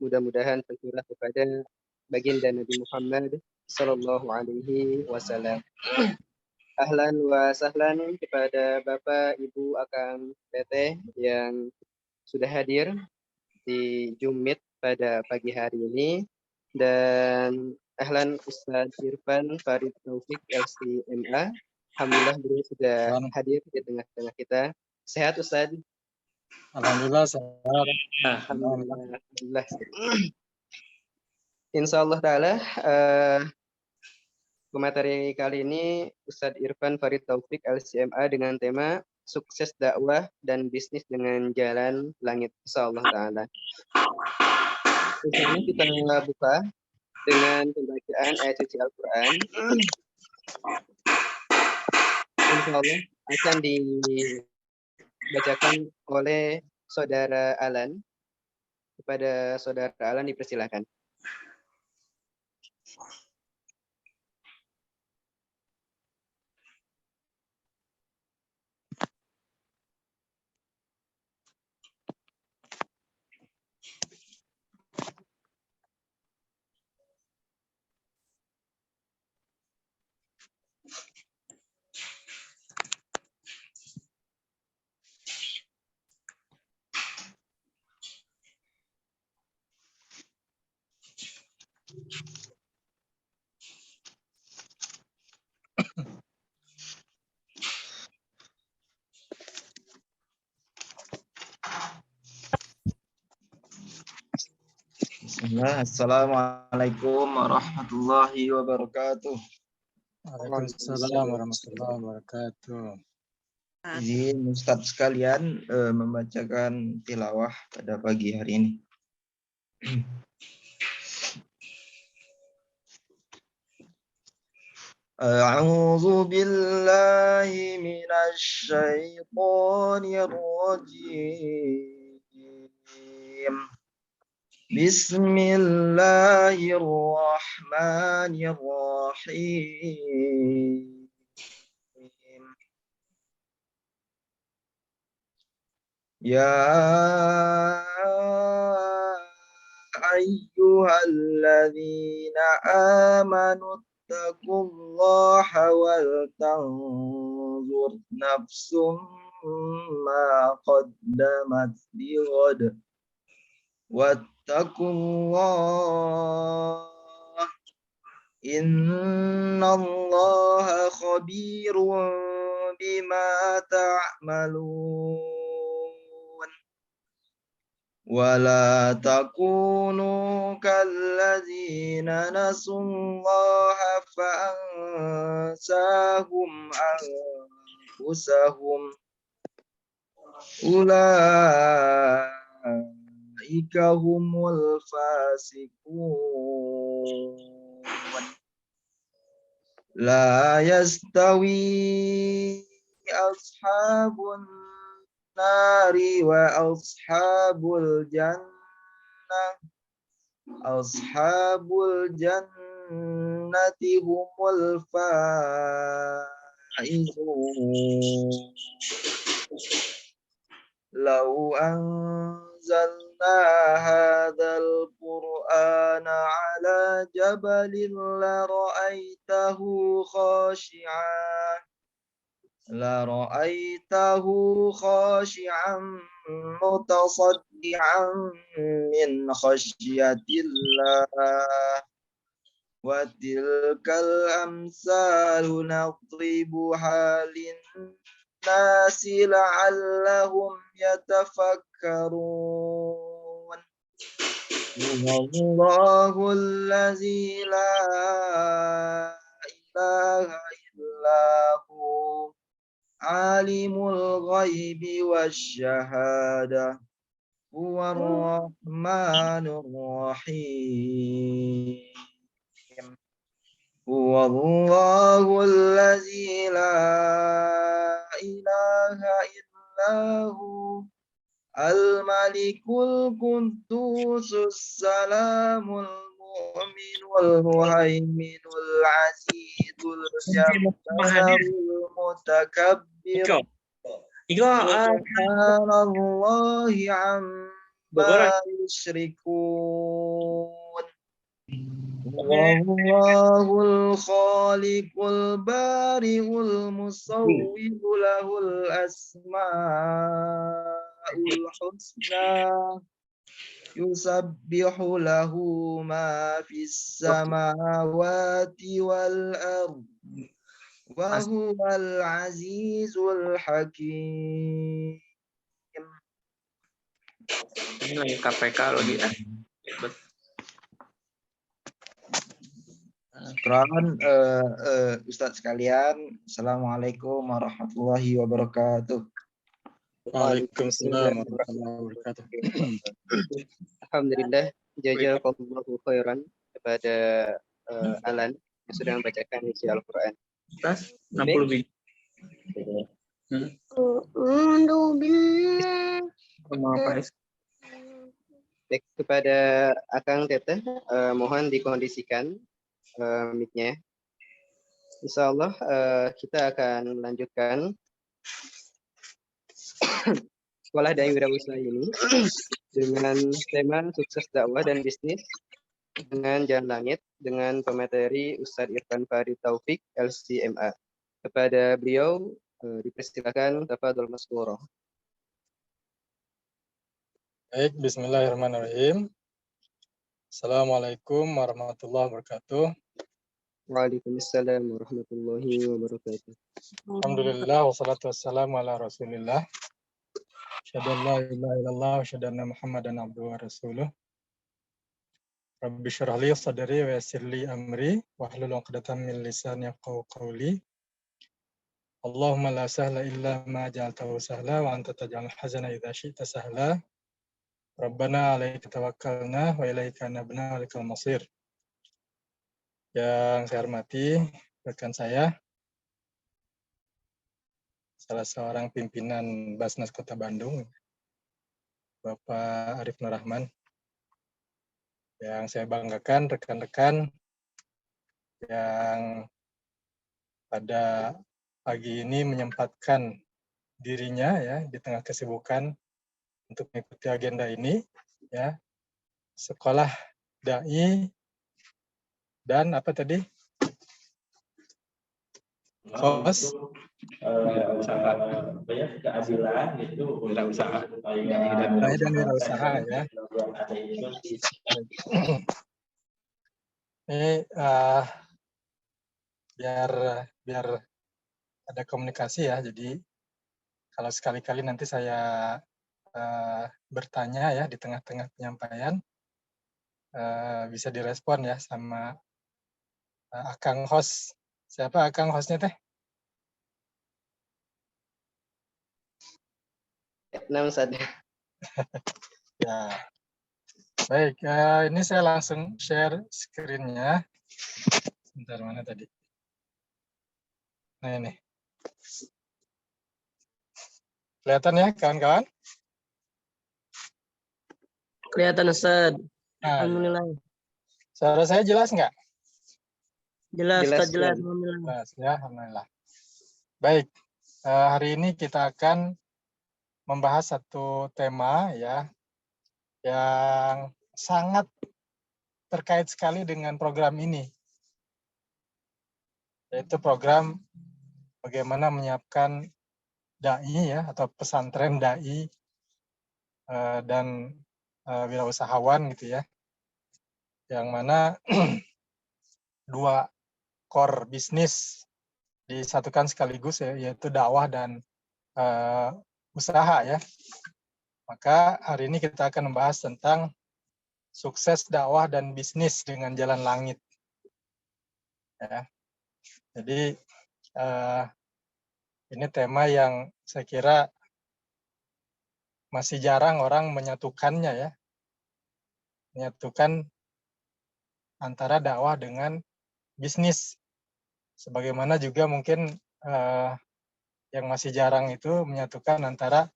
mudah-mudahan tercurah kepada baginda Nabi Muhammad Sallallahu Alaihi Wasallam. Ahlan wa sahlan kepada Bapak, Ibu, Akang, Teteh yang sudah hadir di Jumit pada pagi hari ini, dan ahlan Ustadz Irfan Farid Taufik LCMA. Alhamdulillah beliau sudah hadir di tengah-tengah kita. Sehat Ustadz? Alhamdulillah sehat. Alhamdulillah. Insya Allah Ta'ala pemateri kali ini Ustadz Irfan Farid Taufik LCMA dengan tema sukses dakwah dan bisnis dengan jalan langit. Insya Allah Ta'ala. Insya Allah kita buka dengan pembacaan ayat suci Al-Quran. Insya Allah akan dibacakan oleh Saudara Alan. Kepada Saudara Alan dipersilakan. Assalamualaikum warahmatullahi wabarakatuh. Waalaikumsalam warahmatullahi wabarakatuh. Izin Ustadz sekalian membacakan tilawah pada pagi hari ini. A'udzu billahi minasy syaithanir rajim. Bismillahirrahmanirrahim. Ya ayyuhalladzina amanu taqullaha wal tanzur nafsum ma qaddamat lighad wattaqullah innallaha khabirun bima ta'malun wala takunu kalladzina nasullaha fa'ansahum anfusahum ulaika humul fasiqun la yastawi ashabun nari wa ashabul jannati humul faizun law anzalna hadzal qur'ana ala jabalin la ra'aitahu khashi'an mutasaddian min khasyatillah wa tilkal amsalu nadribuha linnasi la'allahum yatafakkarun wallahu allazi la ilaha illahu alimul ghaibi wasyahada huwar rahmanur rahim huwallahu allazi la ilaha illahu al-malikul qudusus salamul mu'minul muhaiminul azizul jabbarul mutakabbir subhanallahi amma yusyrikun Wallahul khaliqul bari'ul musawwiru lahul asma'ul husna yusabbihu lahu ma fis samawati wal ardi wa huwal azizul hakim. Ini lagi KPK lagi ya. Syukran Ustadz sekalian. Assalamualaikum warahmatullahi wabarakatuh. Waalaikumsalam warahmatullahi wabarakatuh. Alhamdulillah, jazakallahu khairan kepada Alan yang sudah membacakan isi Al-Quran. Tas 60 biji. Sama Pak Baik, kepada Akang Teteh, mohon dikondisikan mic-nya. Insya Allah kita akan melanjutkan Sekolah Da'i Wirausaha ini dengan tema sukses dakwah dan bisnis dengan Jalan Langit dengan pemateri Ustadz Irfan Farid Taufik LCMA. Kepada beliau dipersilakan tafadhol mashkura. Baik, bismillahirrahmanirrahim. Assalamualaikum warahmatullahi wabarakatuh. Waalaikumsalam warahmatullahi wabarakatuh. Alhamdulillah, wassalatu wassalamu ala rasulillah. Asyhadu an la ilaha illallah wa asyhadu anna Muhammadan abduhu wa rasuluh. Rabbi syrah li sadri wa yassir li amri wahlul 'uqdatam min lisani yafqahu qawli. Allahumma la sahla illa ma ja'altahu sahla wa anta taj'alul hazana idza syi'ta sahla. Rabbana 'alaika tawakkalna wa ilaika anabna wa ilaikal masir. Yang saya hormati rekan saya, salah seorang pimpinan Basnas Kota Bandung, Bapak Arif Nur Rahman. Yang saya banggakan rekan-rekan yang pada pagi ini menyempatkan dirinya ya di tengah kesibukan untuk mengikuti agenda ini ya. Sekolah Da'i dan apa tadi? Kos keadilan itu wirausaha. Da'i Dan wirausaha ya. Ini biar ada komunikasi ya. Jadi kalau sekali-kali nanti saya bertanya ya di tengah-tengah penyampaian bisa direspon ya sama Akang host. Siapa Akang hostnya teh? Nah, Ustaz. Ya. Baik, ini saya langsung share screen-nya. Sebentar, mana tadi? Nah, ini. Kelihatan ya, kawan-kawan? Kelihatan Ustaz. Nah, Alhamdulillah. suara saya jelas nggak? Jelas, Jelas, Ustaz, jelas. Ustaz. Alhamdulillah. Jelas ya, alhamdulillah. Baik, hari ini kita akan membahas satu tema ya yang sangat terkait sekali dengan program ini, yaitu program bagaimana menyiapkan da'i ya atau pesantren da'i dan wirausahawan gitu ya, yang mana dua core bisnis disatukan sekaligus ya, yaitu dakwah dan usaha ya. Maka hari ini kita akan membahas tentang sukses dakwah dan bisnis dengan Jalan Langit. Ya. Jadi ini tema yang saya kira masih jarang orang menyatukannya ya. Menyatukan antara dakwah dengan bisnis. Sebagaimana juga mungkin yang masih jarang itu menyatukan antara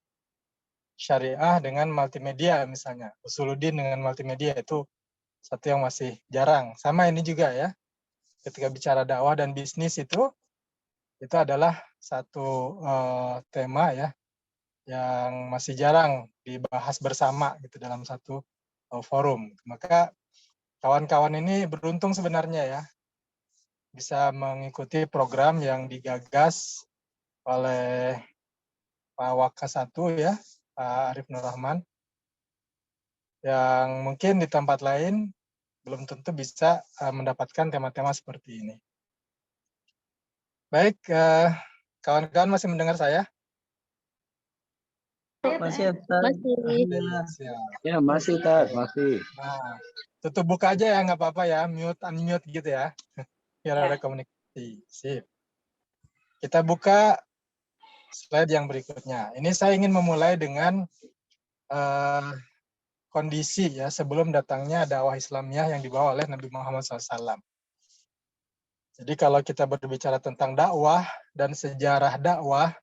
syariah dengan multimedia misalnya. Usuluddin dengan multimedia itu satu yang masih jarang. Sama ini juga ya. Ketika bicara dakwah dan bisnis itu adalah satu tema ya yang masih jarang dibahas bersama gitu dalam satu forum. Maka kawan-kawan ini beruntung sebenarnya ya, bisa mengikuti program yang digagas oleh Pak Wakas 1 ya, Pak Arif Nur Rahman, yang mungkin di tempat lain belum tentu bisa mendapatkan tema-tema seperti ini. Baik, kawan-kawan masih mendengar saya? Masih Ustaz. Alhamdulillah, siap. Ya, masih, Tad. Masih. Nah, tutup buka aja ya, nggak apa-apa ya, mute, unmute gitu ya, biar ada komunikasi. Sip. Kita buka slide yang berikutnya. Ini saya ingin memulai dengan kondisi ya sebelum datangnya dakwah Islamiyah yang dibawa oleh Nabi Muhammad SAW. Jadi kalau kita berbicara tentang dakwah dan sejarah dakwah,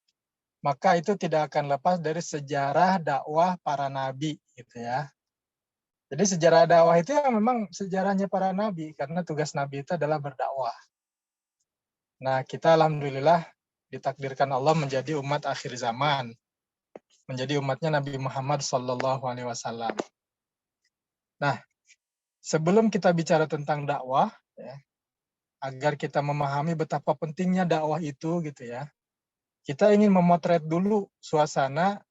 maka itu tidak akan lepas dari sejarah dakwah para nabi, gitu ya. Jadi sejarah dakwah itu ya memang sejarahnya para nabi, karena tugas nabi itu adalah berdakwah. Nah, kita alhamdulillah ditakdirkan Allah menjadi umat akhir zaman, menjadi umatnya Nabi Muhammad SAW. Nah, sebelum kita bicara tentang dakwah, ya, agar kita memahami betapa pentingnya dakwah itu, gitu ya, kita ingin memotret dulu suasana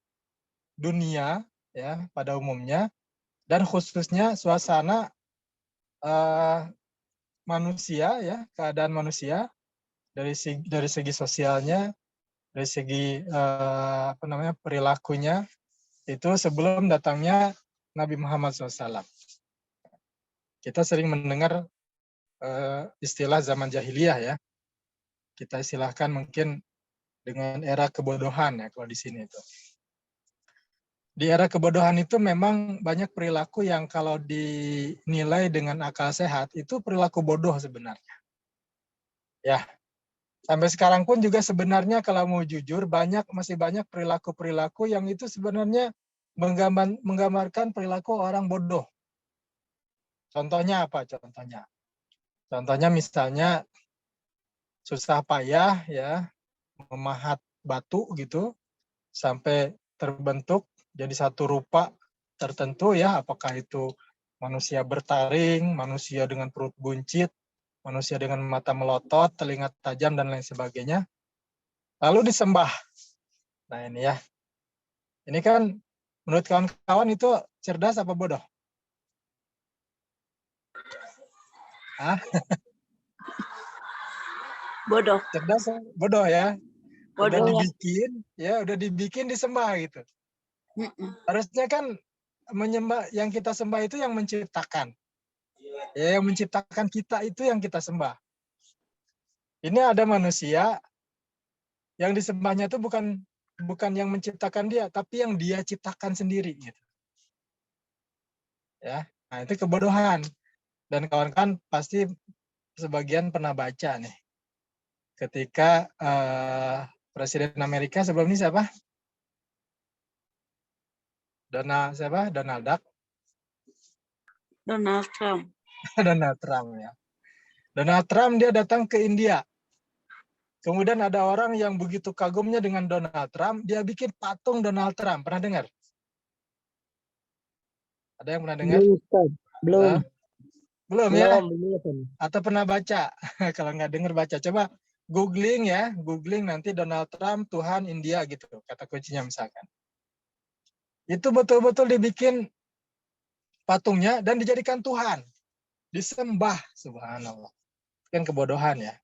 dunia, ya, pada umumnya, dan khususnya suasana manusia, ya, keadaan manusia dari segi sosialnya, dari segi perilakunya itu sebelum datangnya Nabi Muhammad SAW. Kita sering mendengar istilah zaman jahiliyah ya. Kita istilahkan mungkin dengan era kebodohan ya kalau di sini itu. Di era kebodohan itu memang banyak perilaku yang kalau dinilai dengan akal sehat itu perilaku bodoh sebenarnya. Ya. Sampai sekarang pun juga sebenarnya kalau mau jujur masih banyak perilaku-perilaku yang itu sebenarnya menggambarkan perilaku orang bodoh. Contohnya apa? Contohnya misalnya susah payah ya memahat batu gitu sampai terbentuk jadi satu rupa tertentu ya, apakah itu manusia bertaring, manusia dengan perut buncit, manusia dengan mata melotot, telinga tajam, dan lain sebagainya. Lalu disembah. Nah ini ya. Ini kan menurut kawan-kawan itu cerdas apa bodoh? Hah? Bodoh. Cerdas bodoh ya. Bodoh Udah dibikin disembah gitu. Harusnya kan menyembah yang kita sembah itu yang menciptakan. Ya, yang menciptakan kita itu yang kita sembah. Ini ada manusia yang disembahnya itu bukan yang menciptakan dia, tapi yang dia ciptakan sendiri gitu. Ya. Nah, itu kebodohan. Dan kawan-kawan pasti sebagian pernah baca nih. Ketika Presiden Amerika sebelum ini siapa? Donald Duck. Donald Trump. Donald Trump ya. Donald Trump dia datang ke India. Kemudian ada orang yang begitu kagumnya dengan Donald Trump, dia bikin patung Donald Trump. Pernah dengar? Ada yang pernah dengar? Belum. Belum ya? Atau pernah baca? Kalau nggak dengar baca. Coba googling ya, googling nanti Donald Trump Tuhan India gitu, kata kuncinya misalkan. Itu betul-betul dibikin patungnya dan dijadikan Tuhan. Disembah, subhanallah. Kan kebodohan ya.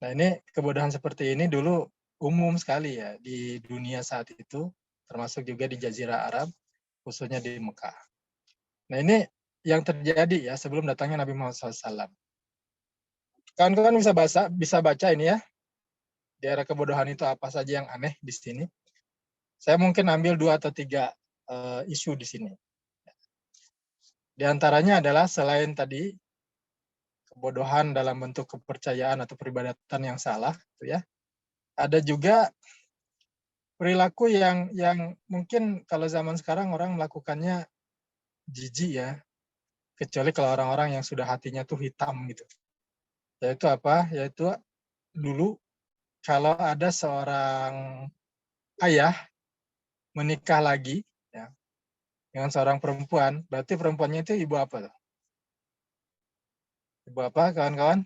Nah ini kebodohan seperti ini dulu umum sekali ya di dunia saat itu, termasuk juga di Jazirah Arab, khususnya di Mekah. Nah ini yang terjadi ya sebelum datangnya Nabi Muhammad SAW. Kawan-kawan bisa baca ini ya, di era kebodohan itu apa saja yang aneh di sini. Saya mungkin ambil 2 atau 3 isu di sini. Di antaranya adalah selain tadi kebodohan dalam bentuk kepercayaan atau peribadatan yang salah, gitu ya. Ada juga perilaku yang mungkin kalau zaman sekarang orang melakukannya jijik ya, kecuali kalau orang-orang yang sudah hatinya tuh hitam gitu. Yaitu apa? Yaitu dulu kalau ada seorang ayah menikah lagi ya dengan seorang perempuan, berarti perempuannya itu ibu apa tuh? Ibu apa kawan-kawan?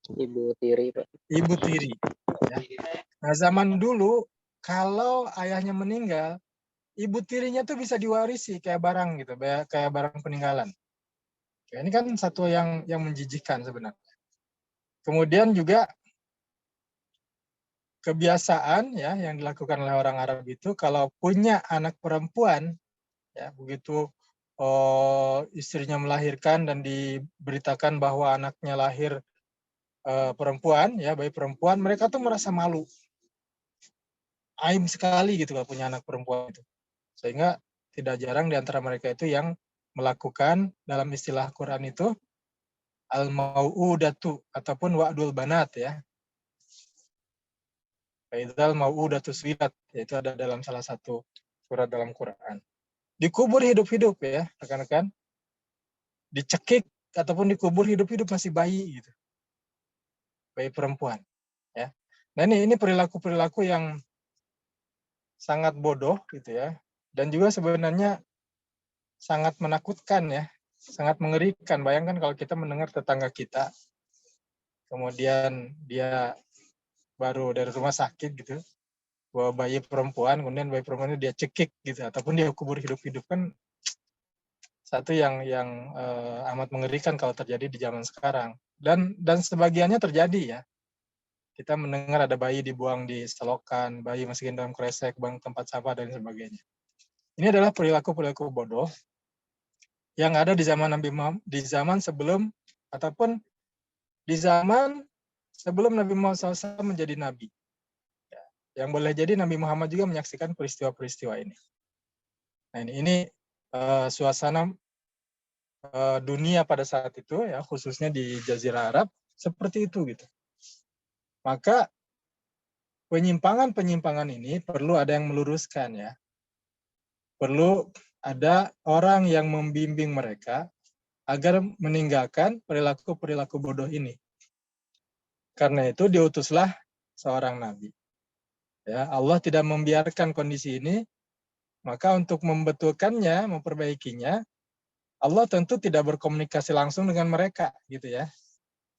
Ibu tiri, Pak. Ibu tiri. Ya. Nah, zaman dulu kalau ayahnya meninggal, ibu tirinya tuh bisa diwarisi kayak barang gitu, kayak barang peninggalan. Ya, ini kan satu yang menjijikkan sebenarnya. Kemudian juga kebiasaan ya yang dilakukan oleh orang Arab itu kalau punya anak perempuan ya begitu istrinya melahirkan dan diberitakan bahwa anaknya lahir perempuan ya bayi perempuan, mereka tuh merasa malu, aib sekali gitu kalau punya anak perempuan itu, sehingga tidak jarang di antara mereka itu yang melakukan dalam istilah Quran itu al-mau'udatu ataupun wa'dul banat ya. Faidal mau'udatu suilat, yaitu ada dalam salah satu surat dalam Quran. Dikubur hidup-hidup ya, rekan-rekan. Dicekik ataupun dikubur hidup-hidup masih bayi gitu. Bayi perempuan ya. Nah, ini perilaku-perilaku yang sangat bodoh gitu ya. Dan juga sebenarnya sangat menakutkan ya, sangat mengerikan. Bayangkan kalau kita mendengar tetangga kita kemudian dia baru dari rumah sakit gitu, bawa bayi perempuan, kemudian bayi perempuan itu dia cekik gitu ataupun dia kubur hidup-hidup, kan satu yang amat mengerikan kalau terjadi di zaman sekarang. Dan sebagiannya terjadi ya. Kita mendengar ada bayi dibuang di selokan, bayi masukin dalam kresek, buang tempat sampah dan sebagainya. Ini adalah perilaku-perilaku bodoh yang ada di zaman Nabi Muhammad, di zaman sebelum ataupun di zaman sebelum Nabi Muhammad SAW menjadi nabi. Yang boleh jadi Nabi Muhammad juga menyaksikan peristiwa-peristiwa ini. Nah, ini suasana dunia pada saat itu ya, khususnya di Jazirah Arab seperti itu gitu. Maka penyimpangan-penyimpangan ini perlu ada yang meluruskan ya. Perlu ada orang yang membimbing mereka agar meninggalkan perilaku-perilaku bodoh ini. Karena itu diutuslah seorang nabi. Ya, Allah tidak membiarkan kondisi ini, maka untuk membetulkannya, memperbaikinya, Allah tentu tidak berkomunikasi langsung dengan mereka gitu ya.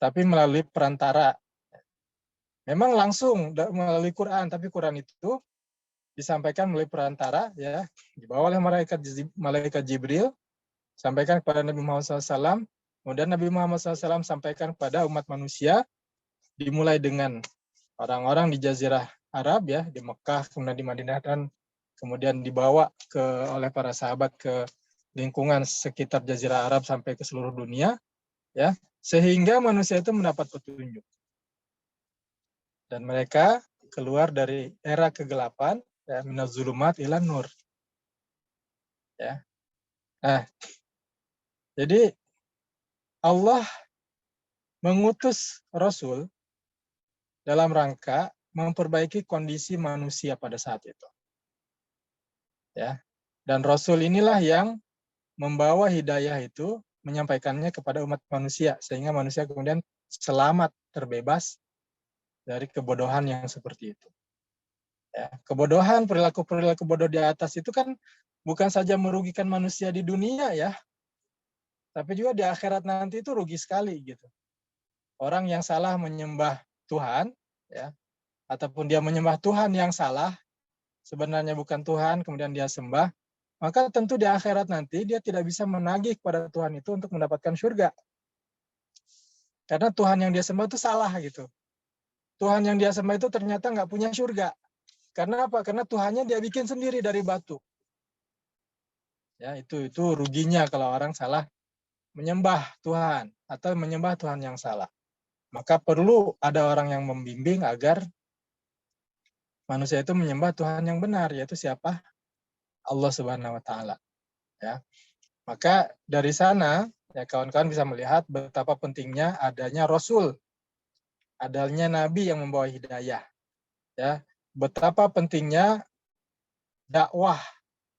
Tapi melalui perantara. Memang langsung melalui Quran, tapi Quran itu disampaikan melalui perantara ya, dibawa oleh malaikat Jibril, sampaikan kepada Nabi Muhammad SAW, kemudian Nabi Muhammad SAW sampaikan kepada umat manusia, dimulai dengan orang-orang di Jazirah Arab ya, di Mekah, kemudian di Madinah, dan kemudian dibawa oleh para sahabat ke lingkungan sekitar Jazirah Arab sampai ke seluruh dunia ya, sehingga manusia itu mendapat petunjuk. Dan mereka keluar dari era kegelapan ya, minaz zulumat ilan nur. Ya. Nah, jadi Allah mengutus Rasul dalam rangka memperbaiki kondisi manusia pada saat itu. Ya. Dan Rasul inilah yang membawa hidayah itu, menyampaikannya kepada umat manusia, sehingga manusia kemudian selamat, terbebas dari kebodohan yang seperti itu. Ya. Kebodohan, perilaku-perilaku bodoh di atas itu kan bukan saja merugikan manusia di dunia ya, tapi juga di akhirat nanti itu rugi sekali gitu. Orang yang salah menyembah Tuhan, ya, ataupun dia menyembah Tuhan yang salah, sebenarnya bukan Tuhan, kemudian dia sembah, maka tentu di akhirat nanti dia tidak bisa menagih kepada Tuhan itu untuk mendapatkan surga. Karena Tuhan yang dia sembah itu salah gitu. Tuhan yang dia sembah itu ternyata nggak punya surga. Karena apa? Karena Tuhannya dia bikin sendiri dari batu. Ya, itu ruginya kalau orang salah menyembah Tuhan atau menyembah Tuhan yang salah. Maka perlu ada orang yang membimbing agar manusia itu menyembah Tuhan yang benar, yaitu siapa? Allah Subhanahu wa taala. Ya. Maka dari sana ya kawan-kawan bisa melihat betapa pentingnya adanya rasul, adanya nabi yang membawa hidayah. Ya. Betapa pentingnya dakwah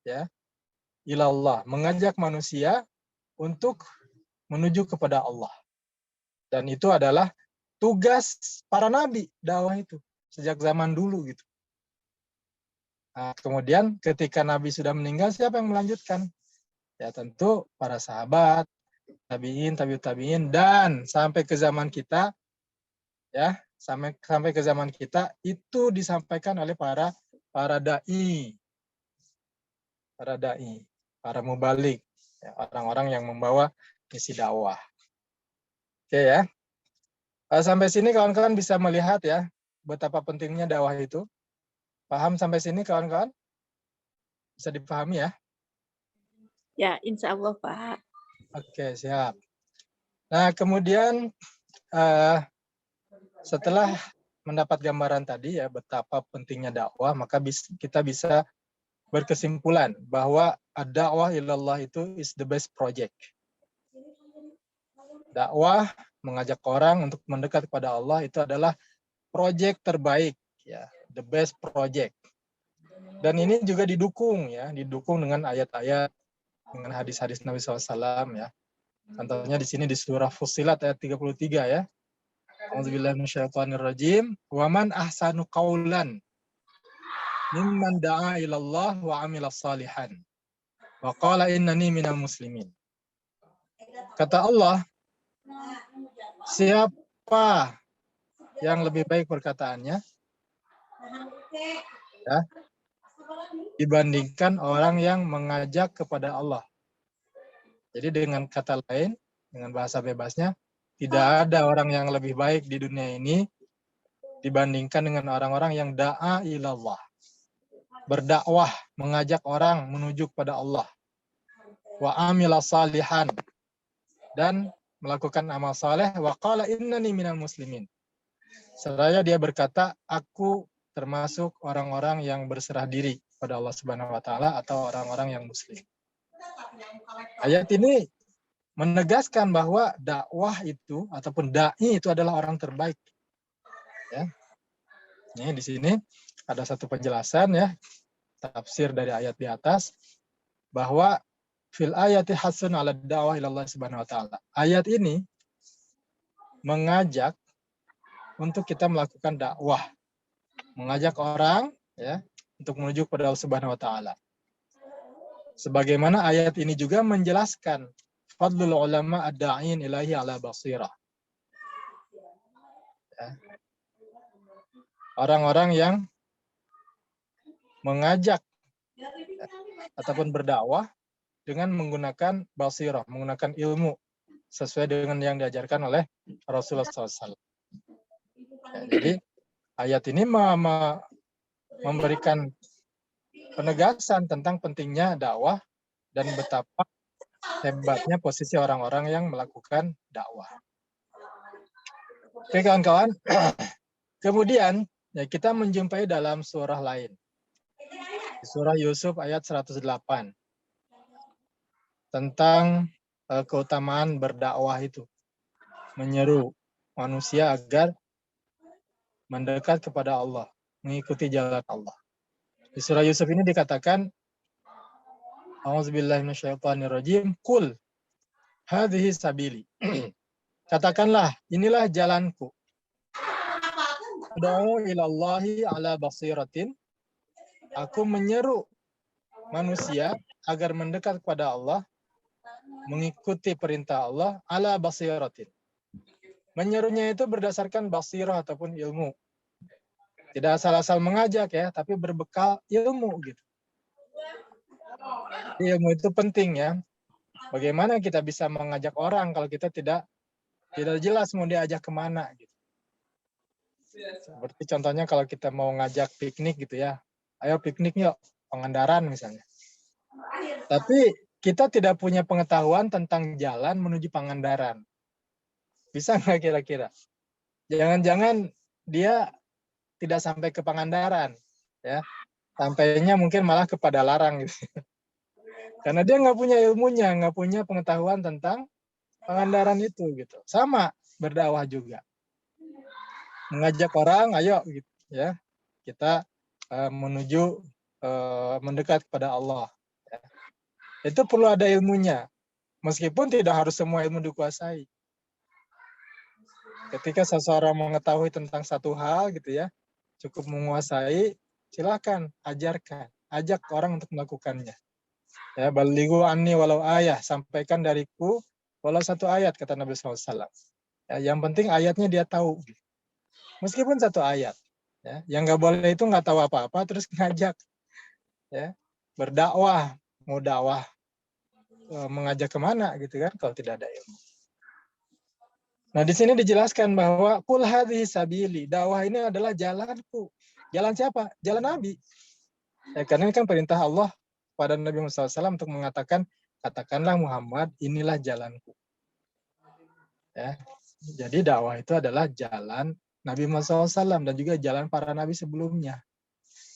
ya ilallah, mengajak manusia untuk menuju kepada Allah. Dan itu adalah tugas para nabi, dakwah itu sejak zaman dulu gitu. Nah, kemudian ketika nabi sudah meninggal, siapa yang melanjutkan? Ya tentu para sahabat, tabi'ut tabi'in, dan sampai ke zaman kita, ya, sampai ke zaman kita itu disampaikan oleh para dai, para mubalik, ya, orang-orang yang membawa misi dakwah. Oke ya. Sampai sini kawan-kawan bisa melihat ya betapa pentingnya dakwah itu. Paham sampai sini kawan-kawan? Bisa dipahami ya? Ya, insya Allah Pak. Oke, siap. Nah, kemudian setelah mendapat gambaran tadi ya betapa pentingnya dakwah, maka kita bisa berkesimpulan bahwa ad-dakwah ilallah itu is the best project. Dakwah mengajak orang untuk mendekat kepada Allah itu adalah proyek terbaik, ya, the best project. Dan ini juga didukung dengan ayat-ayat, dengan hadis-hadis Nabi SAW ya. Contohnya di sini di surah Fussilat ayat 33 ya. A'udzubillahi minasyaitonirrajim. Wa man ahsanu qaulan mimman da'a ilallah wa 'amila shalihan wa qala innani minal muslimin. Kata Allah, siapa yang lebih baik perkataannya ya, dibandingkan orang yang mengajak kepada Allah. Jadi dengan kata lain, dengan bahasa bebasnya, tidak ada orang yang lebih baik di dunia ini dibandingkan dengan orang-orang yang da'a ilallah. Berdakwah, mengajak orang menuju kepada Allah. Wa amila salihan. Dan melakukan amal saleh. Wa qala innani minal muslimin. Seraya dia berkata, aku termasuk orang-orang yang berserah diri pada Allah Subhanahu wa taala atau orang-orang yang muslim. Ayat ini menegaskan bahwa dakwah itu ataupun dai itu adalah orang terbaik. Ya. Ini di sini ada satu penjelasan ya, tafsir dari ayat di atas bahwa fil ayati hasun ala dakwah ilallah subhanahu wa ta'ala. Ayat ini mengajak untuk kita melakukan dakwah, mengajak orang ya untuk menuju kepada Allah Subhanahu wa taala. Sebagaimana ayat ini juga menjelaskan fadlul ulama ad-da'in ilahi ala basirah. Ya. Orang-orang yang mengajak ya, ataupun berdakwah dengan menggunakan basirah, menggunakan ilmu sesuai dengan yang diajarkan oleh Rasulullah SAW. Ya, jadi ayat ini memberikan penegasan tentang pentingnya dakwah dan betapa hebatnya posisi orang-orang yang melakukan dakwah. Oke kawan-kawan, kemudian ya, kita menjumpai dalam surah lain. Surah Yusuf ayat 108. Tentang keutamaan berdakwah itu. Menyeru manusia agar mendekat kepada Allah, mengikuti jalan Allah. Di surah Yusuf ini dikatakan, A'udzubillahi minasyaitonirrajim, Qul hadhihi sabili. Katakanlah, inilah jalanku. Ad'u ilallahi ala basiratin. Aku menyeru manusia agar mendekat kepada Allah, mengikuti perintah Allah ala basiratin. Menyerunya itu berdasarkan basirah ataupun ilmu. Tidak asal-asal mengajak ya, tapi berbekal ilmu gitu. Ilmu itu penting ya. Bagaimana kita bisa mengajak orang kalau kita tidak jelas mau diajak kemana gitu. Seperti contohnya kalau kita mau ngajak piknik gitu ya. Ayo piknik yuk, Pangandaran misalnya. Tapi kita tidak punya pengetahuan tentang jalan menuju Pangandaran. Bisa nggak kira-kira? Jangan-jangan dia tidak sampai ke Pangandaran, ya. Sampainya mungkin malah ke Padalarang gitu. Karena dia nggak punya ilmunya, nggak punya pengetahuan tentang Pangandaran itu gitu. Sama berdakwah juga. Mengajak orang, ayo gitu ya. Kita menuju mendekat kepada Allah. Ya. Itu perlu ada ilmunya. Meskipun tidak harus semua ilmu dikuasai. Ketika seseorang mengetahui tentang satu hal gitu ya, cukup menguasai, silakan ajarkan, ajak orang untuk melakukannya. Ya, balighu anni walau ayah, sampaikan dariku walau satu ayat, kata Nabi SAW. Ya, yang penting ayatnya dia tahu. Meskipun satu ayat. Ya, yang nggak boleh itu nggak tahu apa-apa, terus ngajak. Ya, berdakwah, mau dakwah, mengajak kemana gitu kan, kalau tidak ada ilmu. Nah, di sini dijelaskan bahwa qul hadhihi sabili, dakwah ini adalah jalanku. Jalan siapa? Jalan Nabi. Ya, karena ini kan perintah Allah pada Nabi Muhammad SAW untuk mengatakan, katakanlah Muhammad, inilah jalanku. Ya, jadi dakwah itu adalah jalan Nabi Muhammad SAW dan juga jalan para nabi sebelumnya.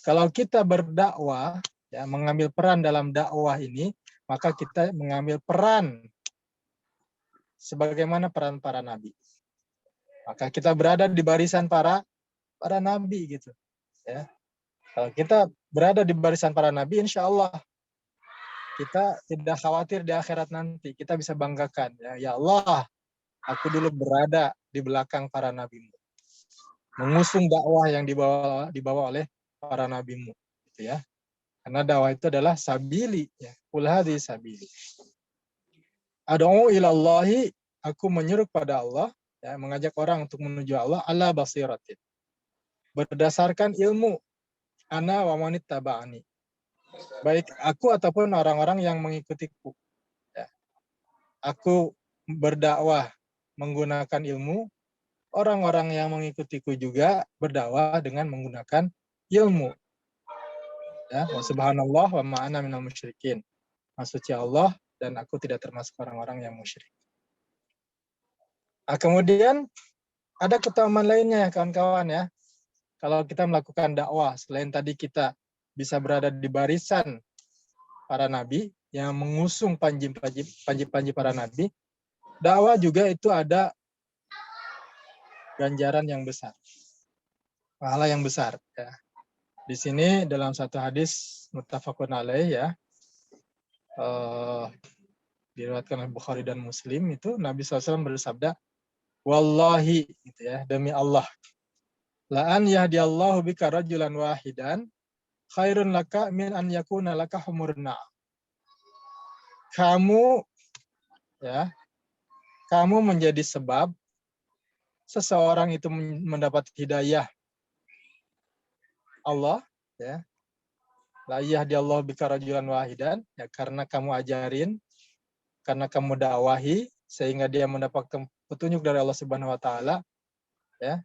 Kalau kita berdakwah, ya, mengambil peran dalam dakwah ini, maka kita mengambil peran sebagaimana peran para nabi. Maka kita berada di barisan para nabi gitu. Ya. Kalau kita berada di barisan para nabi, insya Allah kita tidak khawatir di akhirat nanti. Kita bisa banggakan. Ya Allah, aku dulu berada di belakang para nabimu. Mengusung dakwah yang dibawa oleh para nabimu. Gitu ya. Karena dakwah itu adalah sabili. Ya. Qul hadhihi sabili. Ad'u ilallahi, aku menyuruh pada Allah, ya, mengajak orang untuk menuju Allah, ala basiratin. Berdasarkan ilmu, ana wa manit taba'ani. Baik aku ataupun orang-orang yang mengikutiku. Ya. Aku berdakwah menggunakan ilmu, orang-orang yang mengikutiku juga berdakwah dengan menggunakan ilmu. Ya, wa subhanallah wa ma'ana minal musyrikin. Maksudnya Allah, dan aku tidak termasuk orang-orang yang musyrik. Nah, kemudian ada keutamaan lainnya ya kawan-kawan ya. Kalau kita melakukan dakwah, selain tadi kita bisa berada di barisan para nabi yang mengusung panji-panji para nabi, dakwah juga itu ada ganjaran yang besar, pahala yang besar. Ya. Di sini dalam satu hadis muttafaqun alaih ya, diriwayatkan oleh Bukhari dan Muslim, itu Nabi SAW bersabda, wallahi, gitu ya, demi Allah, la an yahdiyallahu bika rajulan wahidan khairun laka min an yakuna laka humurna. Kamu menjadi sebab seseorang itu mendapat hidayah Allah, ya. La yahdiyallahu bika rajulan wahidan, ya, karena kamu ajarin, karena kamu dakwahi sehingga dia mendapatkan petunjuk dari Allah Subhanahu wa taala, ya.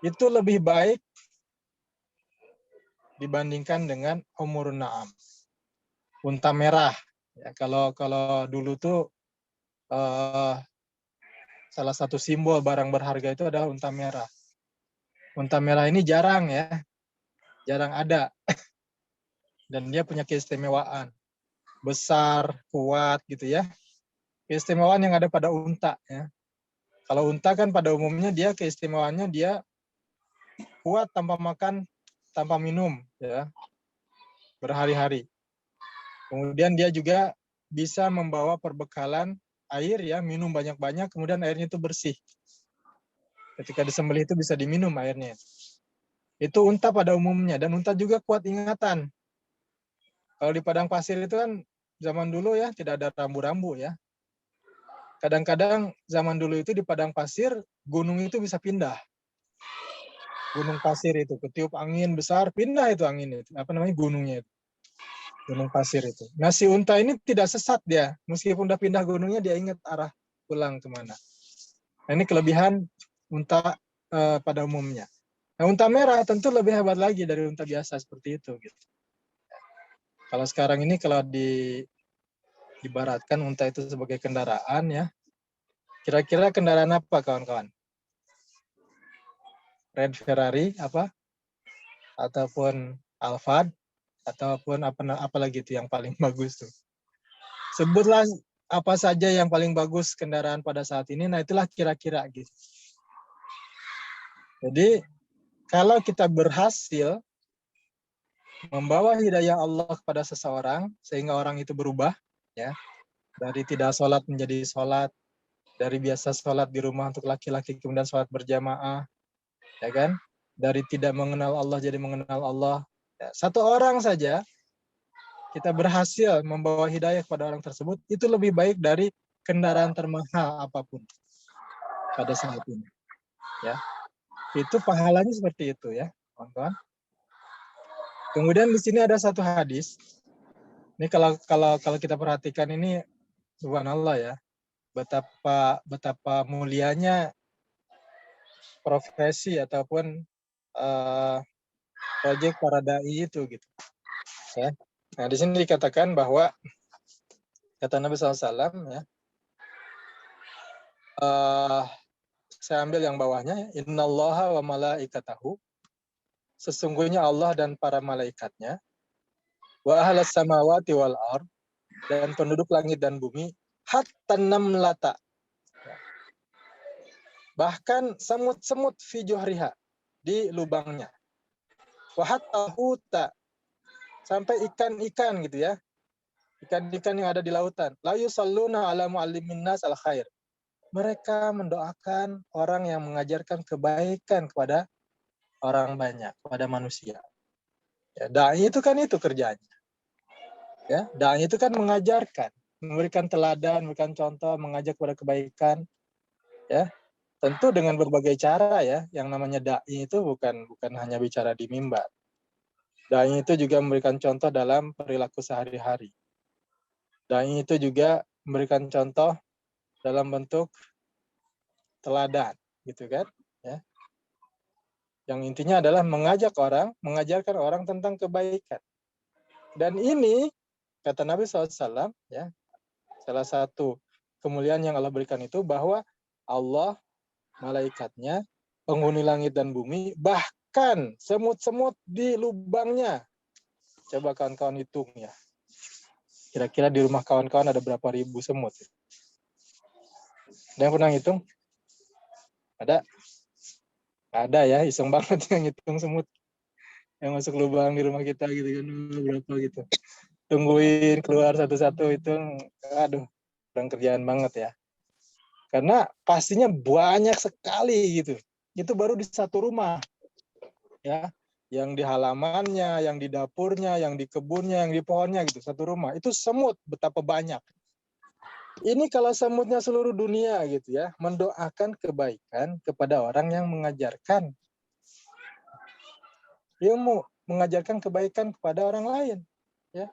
Itu lebih baik dibandingkan dengan umurun na'am. Unta merah. Ya, kalau dulu tuh salah satu simbol barang berharga itu adalah unta merah. Unta merah ini jarang ya. Jarang ada. Dan dia punya keistimewaan. Besar, kuat gitu ya. Keistimewaan yang ada pada unta ya. Kalau unta kan pada umumnya dia keistimewaannya dia kuat tanpa makan, tanpa minum ya. Berhari-hari. Kemudian dia juga bisa membawa perbekalan air ya, minum banyak-banyak, kemudian airnya itu bersih. Ketika disembelih itu bisa diminum airnya. Itu unta pada umumnya, dan unta juga kuat ingatan. Kalau di padang pasir itu kan zaman dulu ya tidak ada rambu-rambu ya. Kadang-kadang zaman dulu itu di padang pasir gunung itu bisa pindah. Gunung pasir itu ketiup angin besar, pindah itu angin itu. Gunungnya itu. Gunung pasir itu. Nah, si unta ini tidak sesat dia. Meskipun udah pindah gunungnya, dia ingat arah pulang kemana. Nah, ini kelebihan unta pada umumnya. Nah, unta merah tentu lebih hebat lagi dari unta biasa seperti itu. Gitu. Kalau sekarang ini kalau dibaratkan unta itu sebagai kendaraan ya. Kira-kira kendaraan apa kawan-kawan? Red Ferrari apa? Ataupun Alphard? Ataupun apa lagi itu yang paling bagus tuh. Sebutlah apa saja yang paling bagus kendaraan pada saat ini, nah itulah kira-kira gitu. Jadi kalau kita berhasil membawa hidayah Allah kepada seseorang sehingga orang itu berubah, ya, dari tidak sholat menjadi sholat, dari biasa sholat di rumah untuk laki-laki kemudian sholat berjamaah, ya kan? Dari tidak mengenal Allah jadi mengenal Allah. Ya, satu orang saja kita berhasil membawa hidayah kepada orang tersebut, itu lebih baik dari kendaraan termahal apapun pada saat ini. Ya, itu pahalanya seperti itu ya, kawan-kawan. Kemudian di sini ada satu hadis. Ini kalau kita perhatikan ini, subhanallah ya, betapa mulianya profesi ataupun proyek para dai itu gitu. Ya. Nah, di sini dikatakan bahwa kata Nabi SAW ya, saya ambil yang bawahnya, innallaha wa malaikatahu, sesungguhnya Allah dan para malaikatnya, wa ahlas samawati wal ard, dan penduduk langit dan bumi, hatta namlata, bahkan semut-semut fi juhriha, di lubangnya, wa hatta huta, sampai ikan-ikan gitu ya, ikan-ikan yang ada di lautan, la yusalluna ala muallimin nas al khair, mereka mendoakan orang yang mengajarkan kebaikan kepada orang banyak, kepada manusia. Ya, dai itu kan itu kerjanya. Ya, dai itu kan mengajarkan, memberikan teladan, memberikan contoh, mengajak kepada kebaikan. Ya, tentu dengan berbagai cara ya. Yang namanya dai itu bukan hanya bicara di mimbar. Dai itu juga memberikan contoh dalam perilaku sehari-hari. Dai itu juga memberikan contoh dalam bentuk teladan, gitu kan? Ya. Yang intinya adalah mengajarkan orang tentang kebaikan. Dan ini, kata Nabi SAW, ya, salah satu kemuliaan yang Allah berikan itu bahwa Allah, malaikatnya, penghuni langit dan bumi, bahkan semut-semut di lubangnya. Coba kawan-kawan hitung ya. Kira-kira di rumah kawan-kawan ada berapa ribu semut? Ada yang pernah hitung? Ada? Ada ya, iseng banget yang hitung semut yang masuk lubang di rumah kita gitu kan, berapa gitu. Tungguin keluar satu-satu itu, aduh, kurang kerjaan banget ya. Karena pastinya banyak sekali gitu. Itu baru di satu rumah. Ya, yang di halamannya, yang di dapurnya, yang di kebunnya, yang di pohonnya gitu, satu rumah. Itu semut betapa banyak. Ini kalau semutnya seluruh dunia gitu ya, mendoakan kebaikan kepada orang yang mengajarkan ilmu, mengajarkan kebaikan kepada orang lain, ya.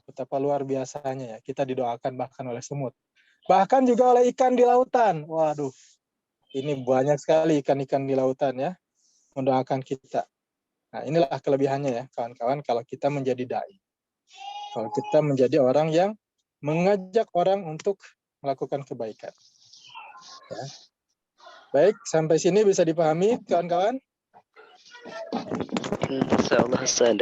Betapa luar biasanya ya, kita didoakan bahkan oleh semut. Bahkan juga oleh ikan di lautan. Waduh, ini banyak sekali ikan-ikan di lautan ya, mendoakan kita. Nah, inilah kelebihannya ya, kawan-kawan, kalau kita menjadi dai. Kalau kita menjadi orang yang mengajak orang untuk melakukan kebaikan. Ya. Baik, sampai sini bisa dipahami, kawan-kawan? Insyaallah Ustaz.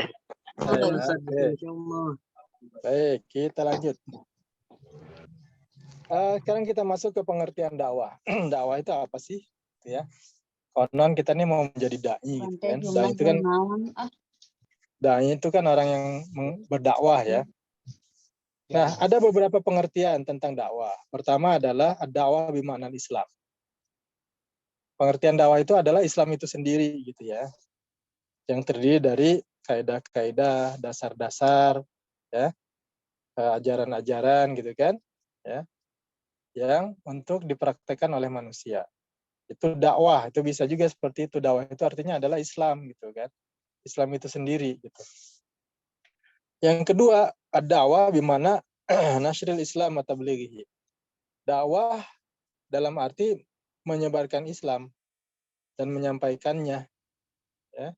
Baik, kita lanjut. Sekarang kita masuk ke pengertian dakwah. Dakwah itu apa sih? Ya, konon kita nih mau menjadi dai, gitu kan? Dai itu kan orang yang berdakwah ya. Nah, ada beberapa pengertian tentang dakwah. Pertama adalah dakwah bimakna Islam. Pengertian dakwah itu adalah Islam itu sendiri gitu ya. Yang terdiri dari kaidah-kaidah, dasar-dasar, ya, ajaran-ajaran gitu kan, ya, yang untuk dipraktekkan oleh manusia. Itu dakwah, itu bisa juga seperti itu. Dakwah itu artinya adalah Islam gitu kan. Islam itu sendiri gitu. Yang kedua, ad-dakwah bimana nasyril Islam wa tablighihi. Dakwah dalam arti menyebarkan Islam dan menyampaikannya, ya.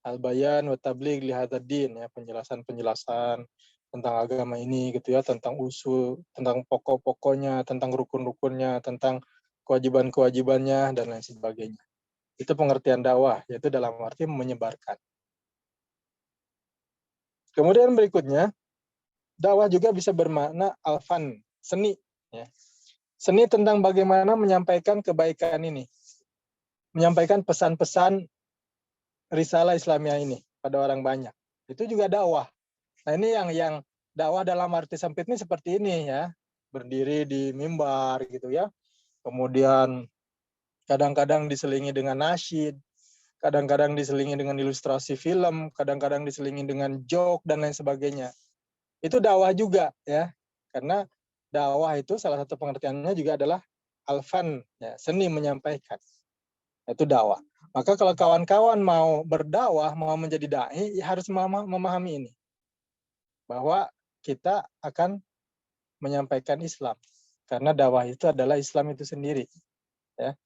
Al-bayan wa tabligh li hadzal din, ya, penjelasan-penjelasan tentang agama ini gitu ya, tentang usul, tentang pokok-pokoknya, tentang rukun-rukunnya, tentang kewajiban-kewajibannya dan lain sebagainya. Itu pengertian dakwah, yaitu dalam arti menyebarkan. Kemudian berikutnya, dakwah juga bisa bermakna al-fan, seni. Ya. Seni tentang bagaimana menyampaikan kebaikan ini. Menyampaikan pesan-pesan risalah Islamiyah ini pada orang banyak. Itu juga dakwah. Nah, ini yang dakwah dalam arti sempit ini seperti ini ya. Berdiri di mimbar gitu ya. Kemudian kadang-kadang diselingi dengan nasyid, kadang-kadang diselingi dengan ilustrasi film, kadang-kadang diselingi dengan joke dan lain sebagainya. Itu dakwah juga ya. Karena dakwah itu salah satu pengertiannya juga adalah alfan, ya, seni menyampaikan. Itu dakwah. Maka kalau kawan-kawan mau berdakwah, mau menjadi dai, ya harus memahami ini. Bahwa kita akan menyampaikan Islam. Karena dakwah itu adalah Islam itu sendiri. Ya.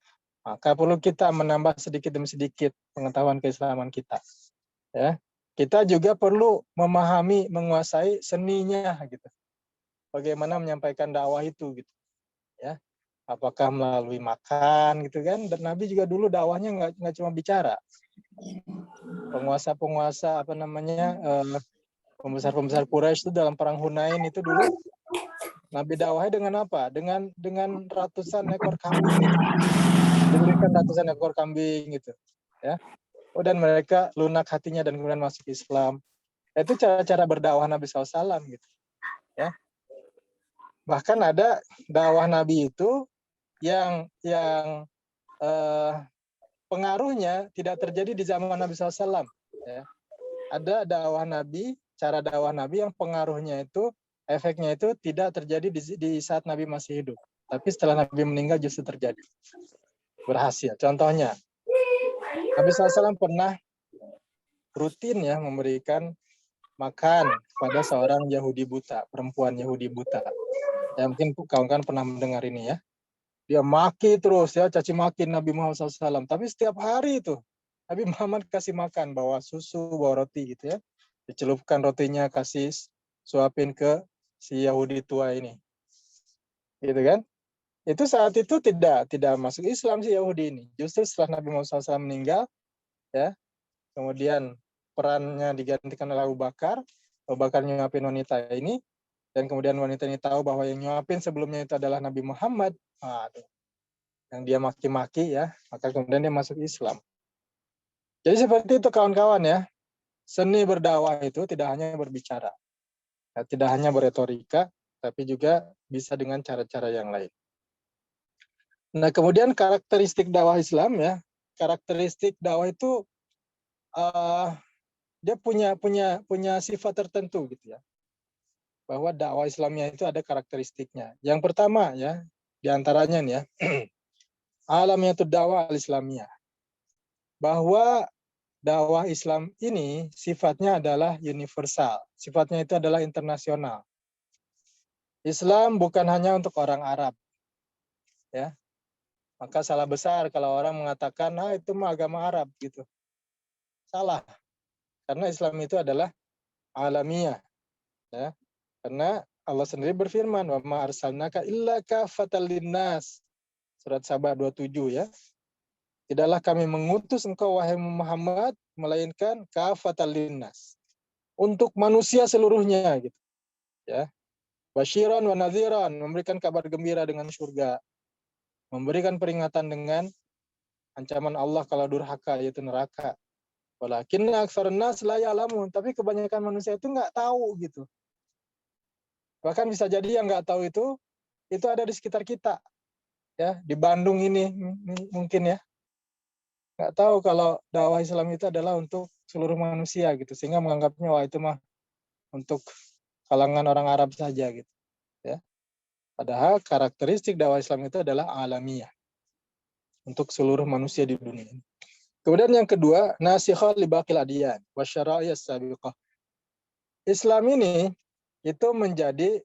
Maka perlu kita menambah sedikit demi sedikit pengetahuan keislaman kita. Ya. Kita juga perlu memahami, menguasai seninya gitu. Bagaimana menyampaikan dakwah itu gitu. Ya. Apakah melalui makan gitu kan? Dan Nabi juga dulu dakwahnya nggak cuma bicara. Penguasa-penguasa pembesar-pembesar Quraisy itu dalam perang Hunain itu dulu Nabi dakwahnya dengan apa? Dengan ratusan ekor kambing gitu. Diberikan ratusan ekor kambing gitu. Ya. Oh, dan mereka lunak hatinya dan kemudian masuk Islam. Itu cara-cara berdakwah Nabi SAW gitu. Ya. Bahkan ada dakwah Nabi itu yang pengaruhnya tidak terjadi di zaman Nabi SAW. Ya. Ada dakwah Nabi, cara dakwah Nabi yang pengaruhnya itu, efeknya itu tidak terjadi di saat Nabi masih hidup. Tapi setelah Nabi meninggal justru terjadi. Berhasil. Contohnya, Nabi SAW pernah rutin ya memberikan makan kepada seorang Yahudi buta, perempuan Yahudi buta. Ya mungkin kawan-kawan pernah mendengar ini ya. Dia maki terus ya, caci maki Nabi Muhammad SAW. Tapi setiap hari itu Nabi Muhammad kasih makan, bawa susu, bawa roti gitu ya. Dicelupkan rotinya, kasih suapin ke si Yahudi tua ini. Gitu kan? Itu saat itu tidak masuk Islam si Yahudi ini. Justru setelah Nabi Muhammad SAW meninggal, ya, kemudian perannya digantikan oleh Abu Bakar. Abu Bakar nyuapin wanita ini, dan kemudian wanita ini tahu bahwa yang nyuapin sebelumnya itu adalah Nabi Muhammad. Aduh, yang dia maki-maki ya, maka kemudian dia masuk Islam. Jadi seperti itu kawan-kawan ya. Seni berdakwah itu tidak hanya berbicara, ya, tidak hanya beretorika, tapi juga bisa dengan cara-cara yang lain. Nah, kemudian karakteristik dakwah Islam ya, karakteristik dakwah itu dia punya sifat tertentu gitu ya. Bahwa dakwah Islamnya itu ada karakteristiknya. Yang pertama ya, diantaranya nih ya, alamiyatud dakwah al-Islamiyah. Bahwa dakwah Islam ini sifatnya adalah universal. Sifatnya itu adalah internasional. Islam bukan hanya untuk orang Arab. Ya. Maka salah besar kalau orang mengatakan, nah itu mah agama Arab gitu. Salah. Karena Islam itu adalah alamiah. Ya. Karena Allah sendiri berfirman, wa ma arsalnaka illa kafatal linnas. Surat Sabah 27 ya. Tidaklah kami mengutus engkau wahai Muhammad melainkan kafatal linnas. Untuk manusia seluruhnya gitu. Ya. Basyiran wa nadhiran, memberikan kabar gembira dengan surga. Memberikan peringatan dengan ancaman Allah kalau durhaka yaitu neraka. Walakinna aktsarun nas la ya'lamun, tapi kebanyakan manusia itu nggak tahu gitu. Bahkan bisa jadi yang nggak tahu itu ada di sekitar kita. Ya, di Bandung ini mungkin ya. Nggak tahu kalau dakwah Islam itu adalah untuk seluruh manusia gitu, sehingga menganggapnya wah itu mah untuk kalangan orang Arab saja gitu. Ya. Padahal karakteristik dakwah Islam itu adalah alamiah. Untuk seluruh manusia di dunia ini. Kemudian yang kedua, nasikhah li baqil adyan wa syara'i as-sabiqah. Islam ini itu menjadi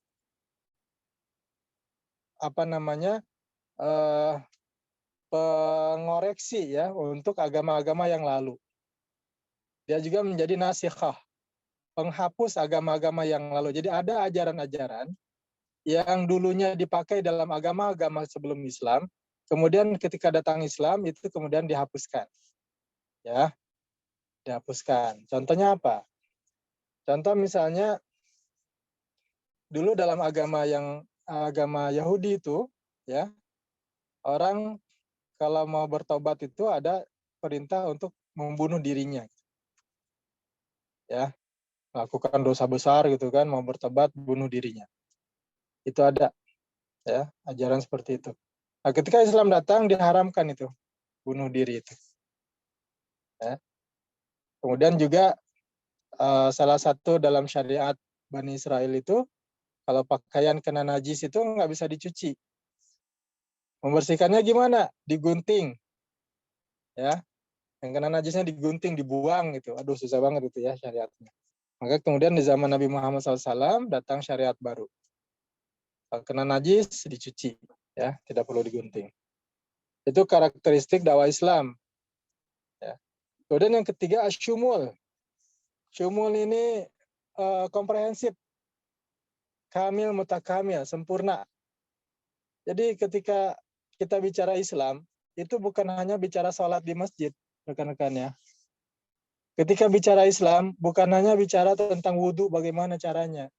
pengoreksi ya untuk agama-agama yang lalu. Dia juga menjadi nasikhah, penghapus agama-agama yang lalu. Jadi ada ajaran-ajaran yang dulunya dipakai dalam agama-agama sebelum Islam, kemudian ketika datang Islam itu kemudian dihapuskan. Ya. Dihapuskan. Contohnya apa? Contoh misalnya dulu dalam agama Yahudi itu ya, orang kalau mau bertobat itu ada perintah untuk membunuh dirinya. Ya. Lakukan dosa besar gitu kan, mau bertobat bunuh dirinya. Itu ada ya, ajaran seperti itu. Nah, ketika Islam datang diharamkan itu bunuh diri itu. Ya. Kemudian juga salah satu dalam syariat Bani Israel itu Kalau pakaian kena najis itu nggak bisa dicuci. Membersihkannya gimana? Digunting. Ya. Yang kena najisnya digunting, dibuang gitu. Aduh, susah banget itu ya syariatnya. Maka kemudian di zaman Nabi Muhammad SAW datang syariat baru. Kalau kena najis dicuci, ya, tidak perlu digunting. Itu karakteristik dakwah Islam. Ya. Kemudian yang ketiga asyumul. Syumul ini komprehensif, kamil, mutakamil, sempurna. Jadi ketika kita bicara Islam, itu bukan hanya bicara sholat di masjid, rekan-rekan ya. Ketika bicara Islam, bukan hanya bicara tentang wudhu, bagaimana caranya,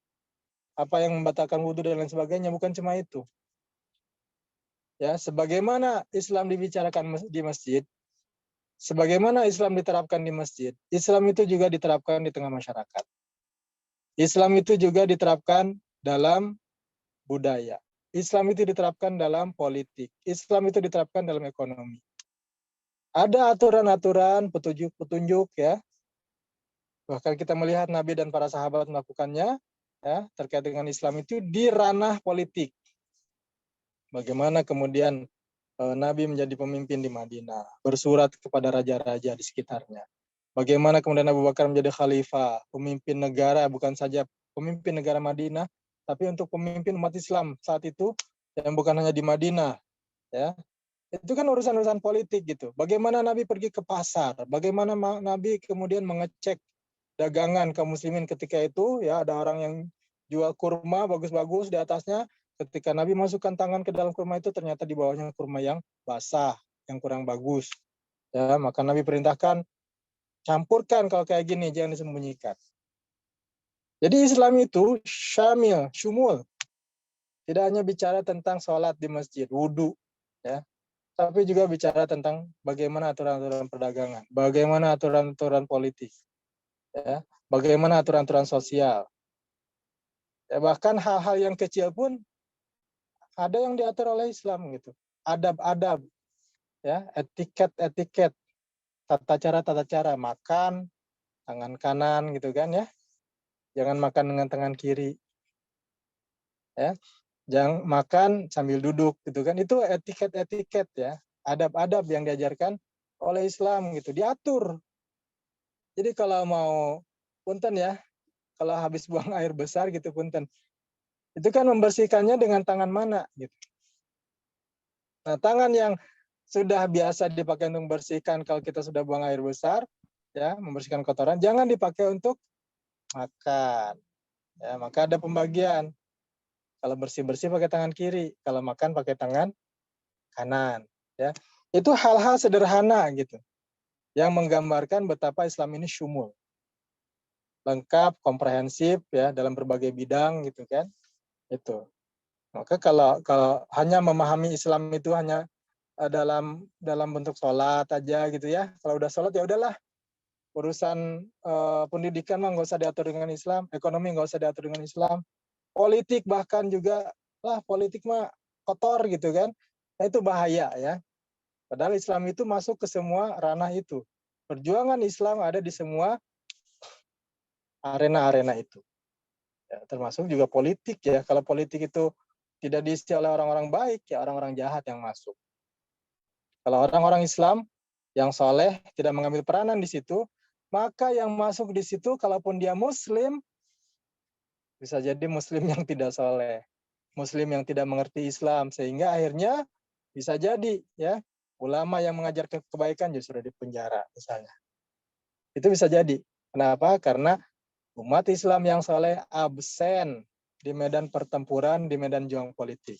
apa yang membatalkan wudhu dan lain sebagainya, bukan cuma itu. Ya, sebagaimana Islam dibicarakan di masjid, sebagaimana Islam diterapkan di masjid, Islam itu juga diterapkan di tengah masyarakat. Islam itu juga diterapkan dalam budaya. Islam itu diterapkan dalam politik. Islam itu diterapkan dalam ekonomi. Ada aturan-aturan, petunjuk-petunjuk ya. Bahkan kita melihat Nabi dan para sahabat melakukannya ya, terkait dengan Islam itu di ranah politik. Bagaimana kemudian Nabi menjadi pemimpin di Madinah, bersurat kepada raja-raja di sekitarnya. Bagaimana kemudian Abu Bakar menjadi khalifah, pemimpin negara, bukan saja pemimpin negara Madinah, tapi untuk pemimpin umat Islam saat itu, yang bukan hanya di Madinah. Ya. Itu kan urusan-urusan politik gitu. Bagaimana Nabi pergi ke pasar, bagaimana Nabi kemudian mengecek dagangan kaum muslimin ketika itu, ya ada orang yang jual kurma bagus-bagus di atasnya. Ketika Nabi masukkan tangan ke dalam kurma itu, ternyata di bawahnya kurma yang basah, yang kurang bagus. Ya, maka Nabi perintahkan, campurkan kalau kayak gini, jangan disembunyikan. Jadi Islam itu syamil, syumul. Tidak hanya bicara tentang sholat di masjid, wudhu, ya, tapi juga bicara tentang bagaimana aturan-aturan perdagangan, bagaimana aturan-aturan politik, ya, bagaimana aturan-aturan sosial. Ya, bahkan hal-hal yang kecil pun ada yang diatur oleh Islam gitu. Adab-adab, ya, etiket-etiket, tata cara makan tangan kanan gitu kan ya. Jangan makan dengan tangan kiri. Ya. Jangan makan sambil duduk gitu kan. Itu etiket-etiket ya. Adab-adab yang diajarkan oleh Islam gitu, diatur. Jadi kalau mau punten ya, kalau habis buang air besar gitu punten. Itu kan membersihkannya dengan tangan mana gitu. Nah, tangan yang sudah biasa dipakai untuk membersihkan kalau kita sudah buang air besar, ya, membersihkan kotoran, jangan dipakai untuk makan. Ya, maka ada pembagian. Kalau bersih-bersih pakai tangan kiri, kalau makan pakai tangan kanan. Ya, itu hal-hal sederhana gitu, yang menggambarkan betapa Islam ini syumul, lengkap, komprehensif, ya, dalam berbagai bidang gitu kan. Itu. Maka kalau hanya memahami Islam itu hanya dalam bentuk sholat aja gitu ya. Kalau udah sholat ya udahlah. Urusan pendidikan mah nggak usah diatur dengan Islam, ekonomi nggak usah diatur dengan Islam, politik bahkan juga lah politik mah kotor gitu kan. Nah, itu bahaya ya. Padahal Islam itu masuk ke semua ranah itu. Perjuangan Islam ada di semua arena-arena itu. Ya, termasuk juga politik ya. Kalau politik itu tidak diisi oleh orang-orang baik, ya orang-orang jahat yang masuk. Kalau orang-orang Islam yang soleh tidak mengambil peranan di situ, maka yang masuk di situ, kalaupun dia Muslim, bisa jadi Muslim yang tidak soleh, Muslim yang tidak mengerti Islam, sehingga akhirnya bisa jadi ya ulama yang mengajar kebaikan justru dipenjara misalnya. Itu bisa jadi. Kenapa? Karena umat Islam yang soleh absen di medan pertempuran, di medan juang politik.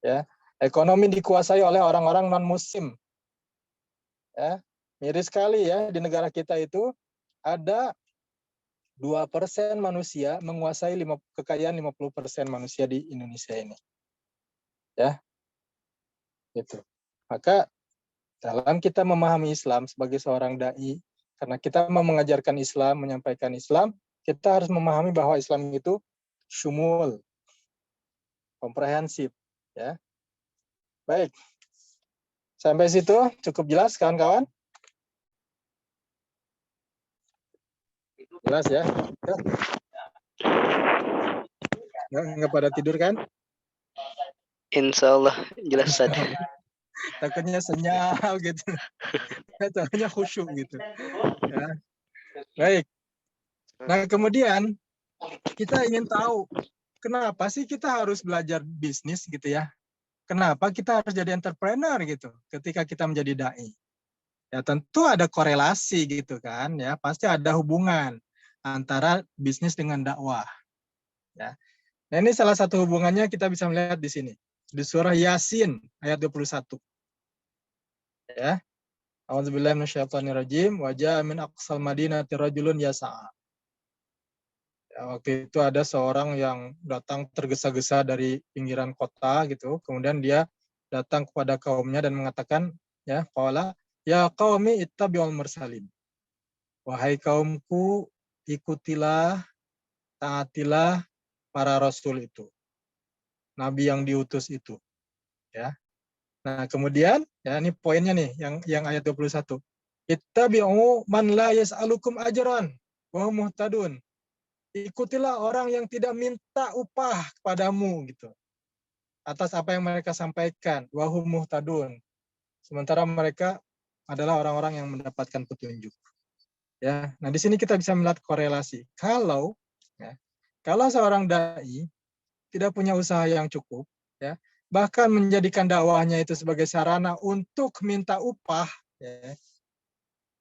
Ya, ekonomi dikuasai oleh orang-orang non-Muslim. Ya, miris sekali ya di negara kita itu ada 2% manusia menguasai kekayaan 50% manusia di Indonesia ini. Ya. Gitu. Maka dalam kita memahami Islam sebagai seorang dai, karena kita mau mengajarkan Islam, menyampaikan Islam, kita harus memahami bahwa Islam itu syumul, komprehensif, ya. Baik. Sampai situ cukup jelas kawan-kawan? Jelas ya? Nggak pada tidur kan? Insya Allah jelas Ustaz. Takutnya senyal gitu. Takutnya khusyuk gitu. Ya. Baik. Nah, kemudian kita ingin tahu kenapa sih kita harus belajar bisnis gitu ya? Kenapa kita harus jadi entrepreneur gitu ketika kita menjadi dai? Ya tentu ada korelasi gitu kan ya, pasti ada hubungan antara bisnis dengan dakwah. Ya. Nah, ini salah satu hubungannya kita bisa melihat di sini. Di surah Yasin ayat 21. Ya. A'udzubillahi minasyaitonirrajim wa jaa min aqsal madinati rajulun yas'a. Ya, waktu itu ada seorang yang datang tergesa-gesa dari pinggiran kota gitu, kemudian dia datang kepada kaumnya dan mengatakan, ya, qala ya qaumi ittabi'ul mursalin. Wahai kaumku, ikutilah, taatilah para rasul itu, nabi yang diutus itu, ya. Nah, kemudian ya ini poinnya nih yang ayat 21. Ittabi'u man la yas'alukum ajran wa hum muhtadun. Ikutilah orang yang tidak minta upah kepadamu gitu atas apa yang mereka sampaikan, wa hum muhtadun. Sementara mereka adalah orang-orang yang mendapatkan petunjuk. Ya, nah di sini kita bisa melihat korelasi. Kalau seorang dai tidak punya usaha yang cukup, ya, bahkan menjadikan dakwahnya itu sebagai sarana untuk minta upah, ya.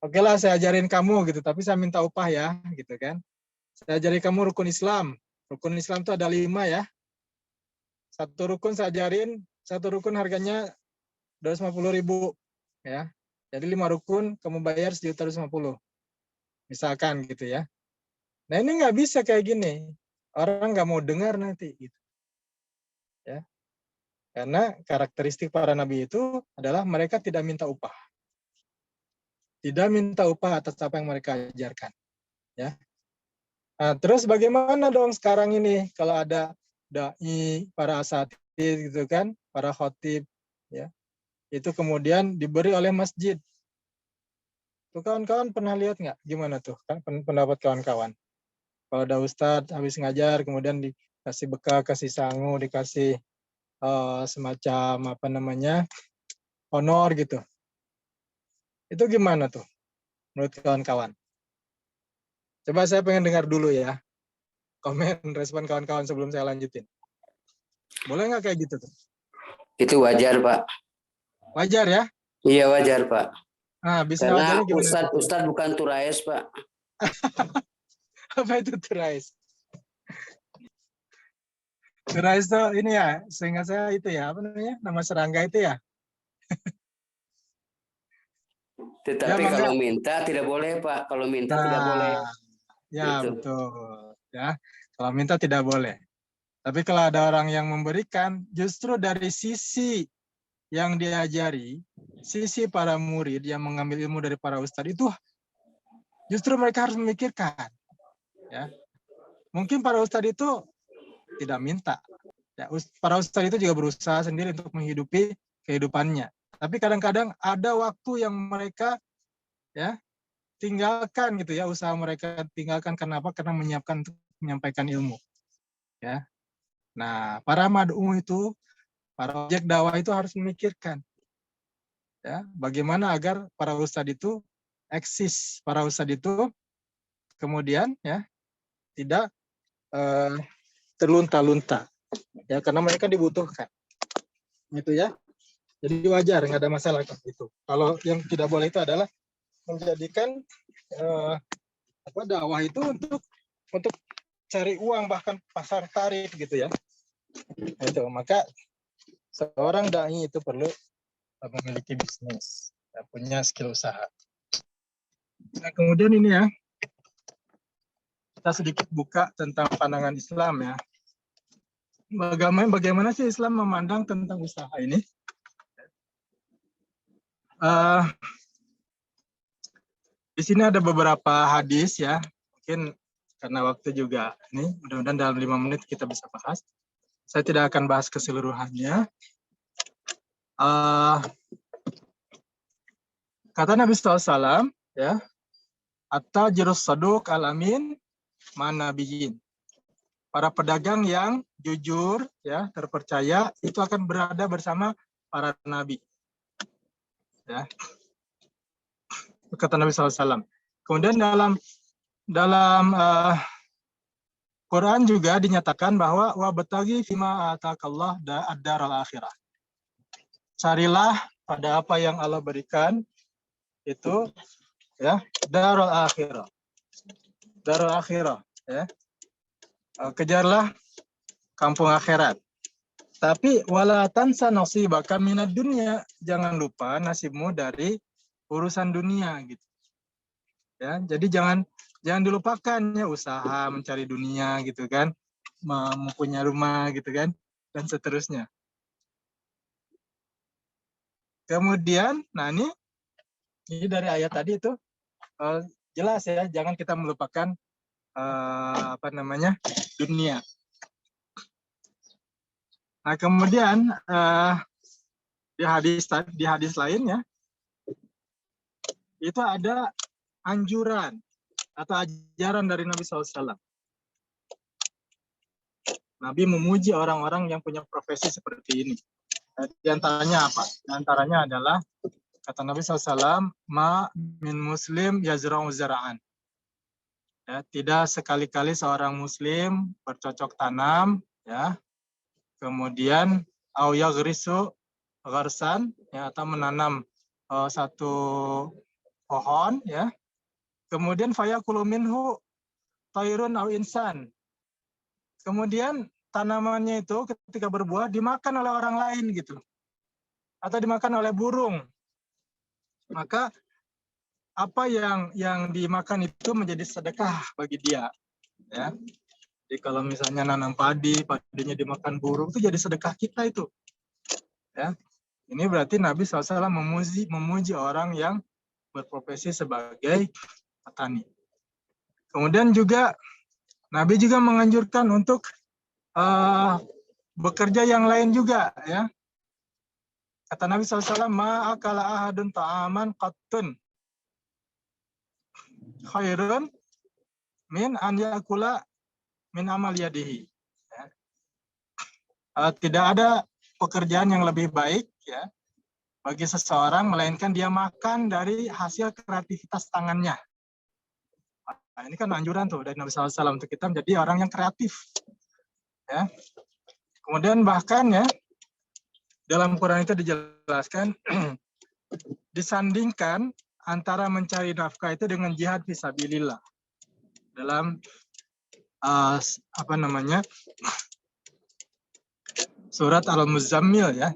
Oke lah, saya ajarin kamu gitu, tapi saya minta upah ya, gitu kan. Saya ajarin kamu rukun Islam. Rukun Islam itu ada 5 ya. Satu rukun saya ajarin, satu rukun harganya 250.000 ya. Jadi 5 rukun kamu bayar 1.250.000. Misalkan gitu ya. Nah ini nggak bisa kayak gini. Orang nggak mau dengar nanti gitu. Ya. Karena karakteristik para nabi itu adalah mereka tidak minta upah. Tidak minta upah atas apa yang mereka ajarkan. Ya. Nah, terus bagaimana dong sekarang ini kalau ada dai, para asatidz gitu kan, para khotib, ya, itu kemudian diberi oleh masjid. Tuh kawan-kawan pernah lihat nggak gimana tuh pendapat kawan-kawan? Kalau ada ustadz habis ngajar kemudian dikasih bekal, kasih sangu, dikasih semacam apa namanya honor gitu. Itu gimana tuh menurut kawan-kawan? Coba saya pengen dengar dulu ya komen respon kawan-kawan sebelum saya lanjutin. Boleh nggak kayak gitu tuh? Itu wajar, Pak. Wajar ya? Iya, wajar, Pak. Nah, bisa Karena wajarnya gimana? Ustadz bukan turais, Pak. Apa itu turais? Turais itu ini ya, seingat saya itu ya, apa namanya? Nama serangga itu ya? Tetapi Ya, kalau minta tidak boleh, Pak. Kalau minta tidak boleh. Ya, Gitu. betul. Ya, kalau minta tidak boleh. Tapi kalau ada orang yang memberikan, justru dari sisi yang diajari, sisi para murid yang mengambil ilmu dari para ustadz itu, justru mereka harus memikirkan. Ya, mungkin para ustadz itu tidak minta. Ya, para ustadz itu juga berusaha sendiri untuk menghidupi kehidupannya. Tapi kadang-kadang ada waktu yang mereka ya tinggalkan gitu ya, usaha mereka tinggalkan karena apa? Karena menyiapkan untuk menyampaikan ilmu. Ya. Nah, para mad'u itu, para objek dakwah itu harus memikirkan ya, bagaimana agar para ustadz itu eksis, para ustadz itu kemudian ya tidak terlunta-lunta ya, karena mereka dibutuhkan. Gitu ya. Jadi wajar, nggak ada masalah itu. Kalau yang tidak boleh itu adalah menjadikan dakwah itu untuk cari uang, bahkan pasar tarif gitu ya. Itu maka seorang dai itu perlu memiliki bisnis, ya, punya skill usaha. Nah, kemudian ini ya, kita sedikit buka tentang pandangan Islam ya. Bagaimana sih Islam memandang tentang usaha ini? Di sini ada beberapa hadis ya, mungkin karena waktu juga ini, mudah-mudahan dalam 5 menit kita bisa bahas. Saya tidak akan bahas keseluruhannya. Kata Nabi SAW, ya, at-tajirus saduq al-amin man nabiyyin. para pedagang yang jujur, ya, terpercaya, itu akan berada bersama para nabi. Ya. Kata Nabi SAW. Kemudian dalam Quran juga dinyatakan bahwa wabtaghi fima atakallah ad-daral akhirah. Carilah pada apa yang Allah berikan itu, ya, darul akhirah. Darul akhirah, ya. Kejarlah kampung akhirat. Tapi wala tansa nasibaka minad dunya, jangan lupa nasibmu dari urusan dunia gitu. Ya, jadi jangan dilupakan ya usaha mencari dunia gitu kan, mempunyai rumah gitu kan, dan seterusnya. Kemudian, nah ini dari ayat tadi itu jelas ya, jangan kita melupakan dunia. Nah, kemudian di hadis lainnya itu ada anjuran atau ajaran dari Nabi SAW. Nabi memuji orang-orang yang punya profesi seperti ini. Di antaranya apa? Di antaranya adalah kata Nabi SAW, ma min muslim yazra'u zara'an. Ya, tidak sekali-kali seorang muslim bercocok tanam, ya, kemudian au yaghrisu gharsan, ya, atau menanam satu pohon, ya, kemudian fayakulu minhu tairun au insan, kemudian tanamannya itu ketika berbuah dimakan oleh orang lain gitu, atau dimakan oleh burung, maka apa yang dimakan itu menjadi sedekah bagi dia, ya. Jadi kalau misalnya nanam padinya dimakan burung, itu jadi sedekah kita itu. Ya. Ini berarti Nabi SAW memuji orang yang berprofesi sebagai petani. Kemudian juga Nabi juga menganjurkan untuk bekerja yang lain juga, ya. Kata Nabi SAW, ma'akala ahadun ta'aman qattun khairun min an yakula min amal yadihi. Ya. Tidak ada pekerjaan yang lebih baik, ya, bagi seseorang melainkan dia makan dari hasil kreativitas tangannya. Nah, ini kan anjuran tuh dari Nabi SAW untuk kita menjadi orang yang kreatif. Ya. Kemudian bahkan ya dalam Quran itu dijelaskan disandingkan antara mencari nafkah itu dengan jihad fisabilillah. Dalam surat Al-Muzammil, ya,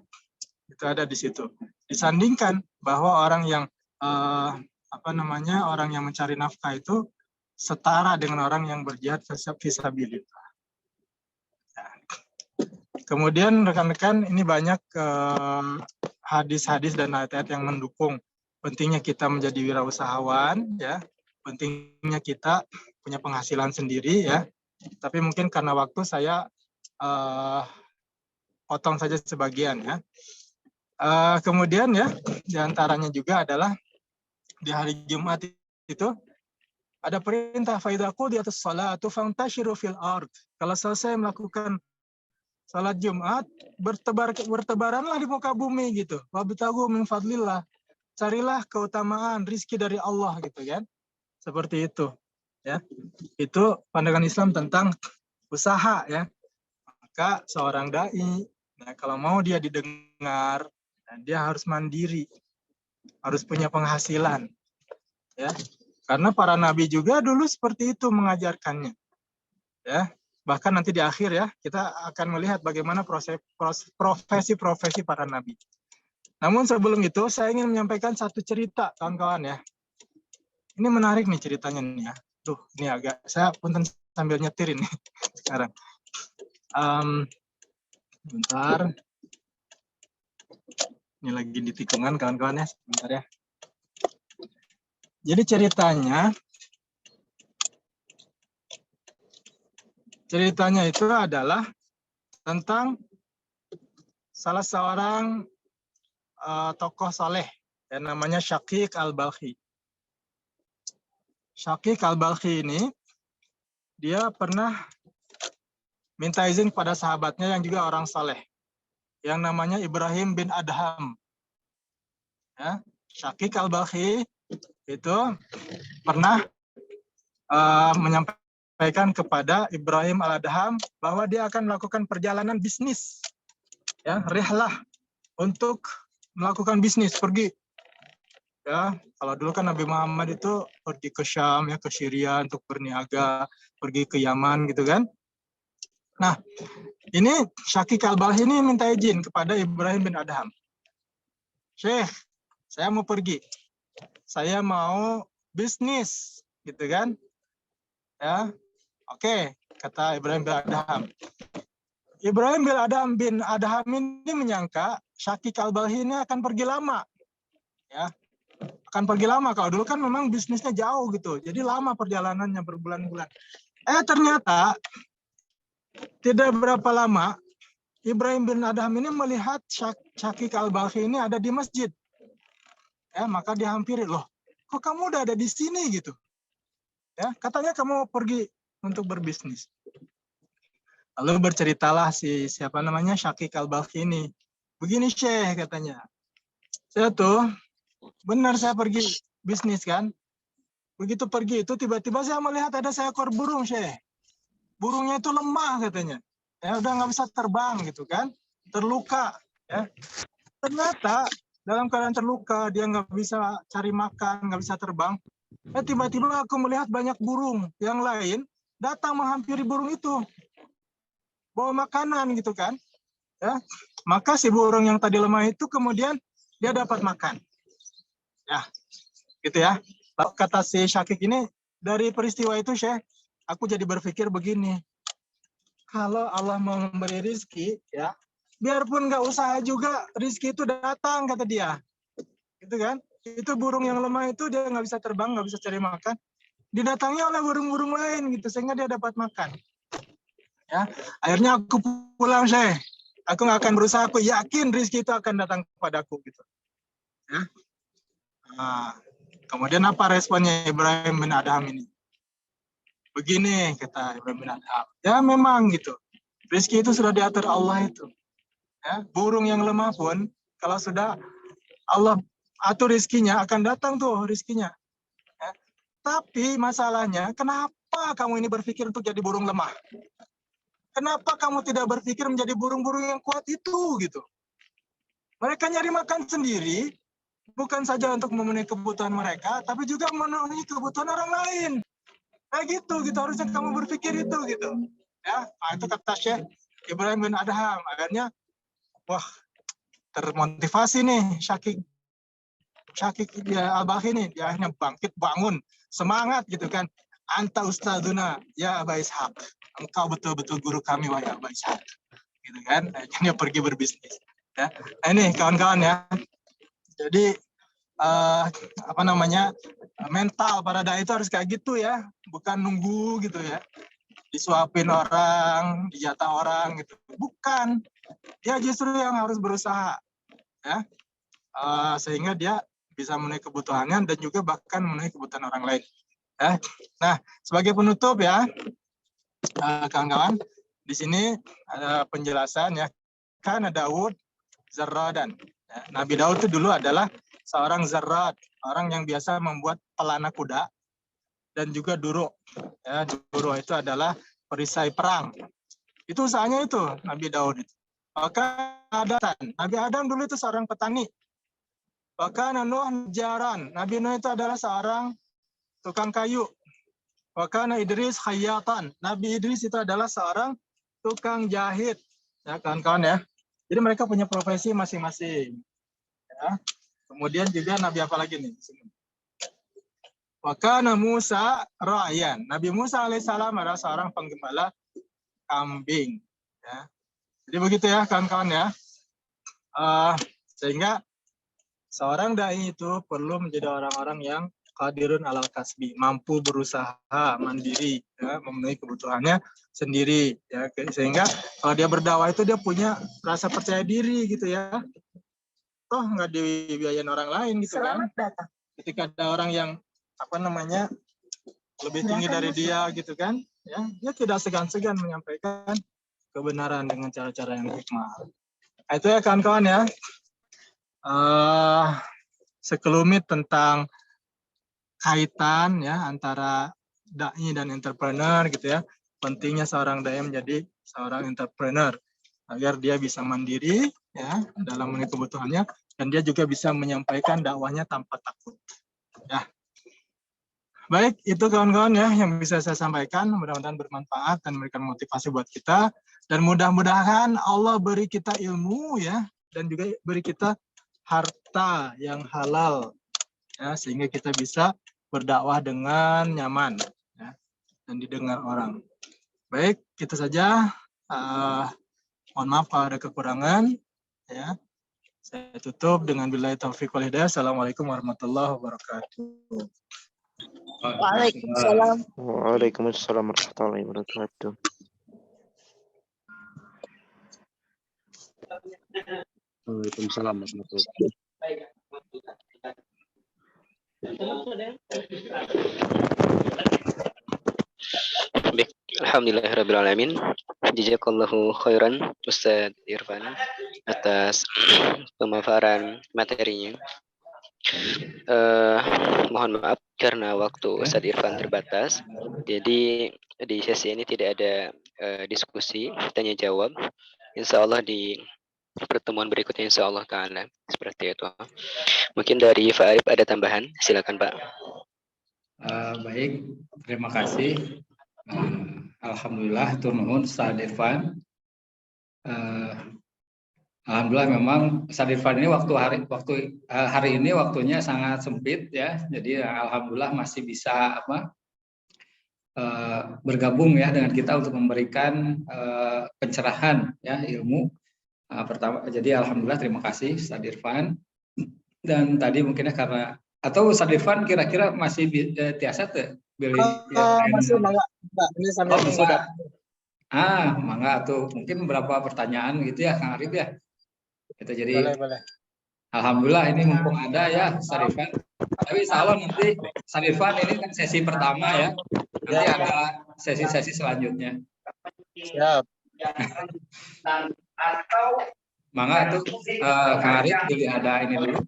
itu ada di situ. Disandingkan bahwa orang yang orang yang mencari nafkah itu setara dengan orang yang berjihad fisabilillah. Nah, kemudian rekan-rekan, ini banyak hadis-hadis dan ayat-ayat yang mendukung pentingnya kita menjadi wirausahawan, ya, pentingnya kita punya penghasilan sendiri, ya. Tapi mungkin karena waktu saya potong saja sebagian, ya. Kemudian ya diantaranya juga adalah di hari Jumat itu ada perintah faidaku di atas salatu fantashiru fil ard. Kalau selesai melakukan salat Jumat, bertebaranlah di muka bumi gitu. Wabtagu min fadlillah. Carilah keutamaan rizki dari Allah gitu kan. Seperti itu, ya. Itu pandangan Islam tentang usaha, ya. Maka seorang dai, nah, kalau mau dia didengar, nah, dia harus mandiri, harus punya penghasilan, ya. Karena para nabi juga dulu seperti itu mengajarkannya, ya. Bahkan nanti di akhir, ya, kita akan melihat bagaimana profesi-profesi para nabi. Namun sebelum itu saya ingin menyampaikan satu cerita, kawan-kawan, ya. Ini menarik nih ceritanya nih, ya. Tuh, ini agak saya punten sambil nyetir ini sekarang. Bentar. Ini lagi di tikungan, kawan-kawan, ya. Bentar, ya. Jadi ceritanya itu adalah tentang salah seorang tokoh saleh yang namanya Syaqiq Al-Balkhi. Syaqiq Al-Balkhi ini dia pernah minta izin kepada sahabatnya yang juga orang saleh, yang namanya Ibrahim bin Adham. Ya, Syakik al-Balkhi itu pernah menyampaikan kepada Ibrahim al-Adham bahwa dia akan melakukan perjalanan bisnis, ya, rihlah, untuk melakukan bisnis, pergi. Ya, kalau dulu kan Nabi Muhammad itu pergi ke Syam, ya, ke Syria untuk berniaga, pergi ke Yaman gitu kan. Nah, ini Syakik al-Balkhi ini minta izin kepada Ibrahim bin Adham. Syekh, saya mau pergi. Saya mau bisnis, gitu kan. Ya, oke, kata Ibrahim bin Adham. Ibrahim bin Adham ini menyangka Syakik al-Balkhi ini akan pergi lama. Ya, akan pergi lama. Kalau dulu kan memang bisnisnya jauh gitu. Jadi lama perjalanannya, berbulan-bulan. Ternyata tidak berapa lama Ibrahim bin Adham ini melihat Syakik al-Balkhi ini ada di masjid. Ya, maka dia hampiri, loh, kok kamu udah ada di sini gitu. Ya, katanya kamu pergi untuk berbisnis. Lalu berceritalah siapa namanya Syakik al-Balkhi ini. Begini Syekh katanya. Saya tuh benar saya pergi bisnis kan. Begitu pergi itu tiba-tiba saya melihat ada seekor burung Syekh. Burungnya itu lemah katanya. Ya udah nggak bisa terbang gitu kan. Terluka ya. Ternyata dalam keadaan terluka, dia nggak bisa cari makan, nggak bisa terbang. Tiba-tiba aku melihat banyak burung yang lain datang menghampiri burung itu, bawa makanan gitu kan. Ya, maka si burung yang tadi lemah itu kemudian dia dapat makan. Ya, gitu ya. Kata si Syakik ini, dari peristiwa itu Syekh, aku jadi berpikir begini. Kalau Allah mau memberi rizki, ya, biarpun nggak usaha juga rizki itu datang, kata dia. Gitu kan? Itu burung yang lemah itu dia nggak bisa terbang, nggak bisa cari makan, didatangi oleh burung-burung lain gitu sehingga dia dapat makan. Ya, akhirnya aku pulang Syekh. Aku nggak akan berusaha, aku yakin rizki itu akan datang kepadaku gitu. Ya. Nah, kemudian apa responnya Ibrahim bin Adham ini? Begini kata Ibrahim bin Adham. Ya memang gitu. Rizki itu sudah diatur Allah itu. Ya, burung yang lemah pun kalau sudah Allah atur rizkinya akan datang tuh rizkinya. Ya. Tapi masalahnya kenapa kamu ini berpikir untuk jadi burung lemah? Kenapa kamu tidak berpikir menjadi burung-burung yang kuat itu gitu? Mereka nyari makan sendiri, bukan saja untuk memenuhi kebutuhan mereka, tapi juga memenuhi kebutuhan orang lain. Kayak gitu harusnya kamu berpikir itu gitu. Ya, nah, itu kata Syekh Ibrahim bin Adham. Akhirnya, wah, termotivasi nih Syakik al-Balkhi ini. Dia akhirnya bangkit, bangun, semangat gitu kan. Anta ustadzuna ya Aba Ishaq. Engkau betul-betul guru kami wahai Aba Ishaq. Gitu kan. Akhirnya pergi berbisnis. Ya. Nah ini kawan-kawan ya. Jadi mental para dai itu harus kayak gitu ya, bukan nunggu gitu ya, disuapin orang, dijatah orang gitu, bukan. Dia justru yang harus berusaha ya, sehingga dia bisa memenuhi kebutuhannya dan juga bahkan memenuhi kebutuhan orang lain ya. Nah, sebagai penutup ya kawan-kawan, di sini ada penjelasan ya, kan Daud Zarradan ya. Nabi Daud itu dulu adalah seorang zarrad, orang yang biasa membuat pelana kuda dan juga duro. Ya, duro itu adalah perisai perang. Itu usahanya itu Nabi Daud itu. Bahkan Nabi Adam dulu itu seorang petani. Bahkan Nuh jaran. Nabi Nuh itu adalah seorang tukang kayu. Bahkan Idris khayyatan. Nabi Idris itu adalah seorang tukang jahit. Ya kawan-kawan ya. Jadi mereka punya profesi masing-masing. Ya. Kemudian juga Nabi apa lagi nih? Wakana Musa ra'yan. Nabi Musa alaihissalam adalah seorang penggembala kambing. Ya. Jadi begitu ya kawan-kawan ya. Sehingga seorang dai itu perlu menjadi orang-orang yang qadirun alal kasbi, mampu berusaha mandiri, ya, memenuhi kebutuhannya sendiri. Ya. Sehingga kalau dia berdakwah itu dia punya rasa percaya diri gitu ya. Toh nggak dibiayain orang lain gitu. Selamat kan datang. Ketika ada orang yang lebih tinggi dari dia gitu kan ya, dia tidak segan-segan menyampaikan kebenaran dengan cara-cara yang hikmah. Itu ya kawan-kawan ya. Sekelumit tentang kaitan ya antara dai dan entrepreneur gitu ya. Pentingnya seorang dai menjadi seorang entrepreneur agar dia bisa mandiri ya dalam memenuhi kebutuhannya, dan dia juga bisa menyampaikan dakwahnya tanpa takut. Ya. Baik, itu kawan-kawan ya yang bisa saya sampaikan. Mudah-mudahan bermanfaat dan memberikan motivasi buat kita. Dan mudah-mudahan Allah beri kita ilmu ya, dan juga beri kita harta yang halal ya, sehingga kita bisa berdakwah dengan nyaman ya, dan didengar orang. Baik, itu saja. Mohon maaf kalau ada kekurangan ya. Saya tutup dengan billahi taufiq wal hidayah. Assalamualaikum warahmatullahi wabarakatuh. Waalaikumsalam. Waalaikumsalam warahmatullahi wabarakatuh. Waalaikumsalam warahmatullahi wabarakatuh. Baik, alhamdulillahirrabbilalamin. Jazakallahu khairan Ustadz Irfan atas pemaparan materinya. Mohon maaf karena waktu Ustadz Irfan terbatas. Jadi di sesi ini tidak ada diskusi, tanya jawab. Insya Allah di pertemuan berikutnya insya Allah ta'ala. Seperti itu. Mungkin dari Pak Arif ada tambahan. Silakan Pak. Baik, terima kasih. Alhamdulillah, tur nuhun Ustadz Irfan. Alhamdulillah memang Ustadz Irfan ini hari ini waktunya sangat sempit ya. Jadi alhamdulillah masih bisa bergabung ya dengan kita untuk memberikan pencerahan ya ilmu. Pertama, jadi alhamdulillah terima kasih Ustadz Irfan. Dan tadi mungkinnya karena atau Ustadz Irfan kira-kira masih tiasa tuh Masih mangga. Ini sambil sudah. Mangga tuh mungkin beberapa pertanyaan gitu ya Kang Arif ya. Itu jadi Boleh. alhamdulillah ini mumpung ada ya Ustadz Irfan. Tapi insya Allah nanti Ustadz Irfan ini kan sesi pertama ya. Nanti ada sesi-sesi selanjutnya. Siap. Mangga tuh Kang Arif jadi ada ini dulu.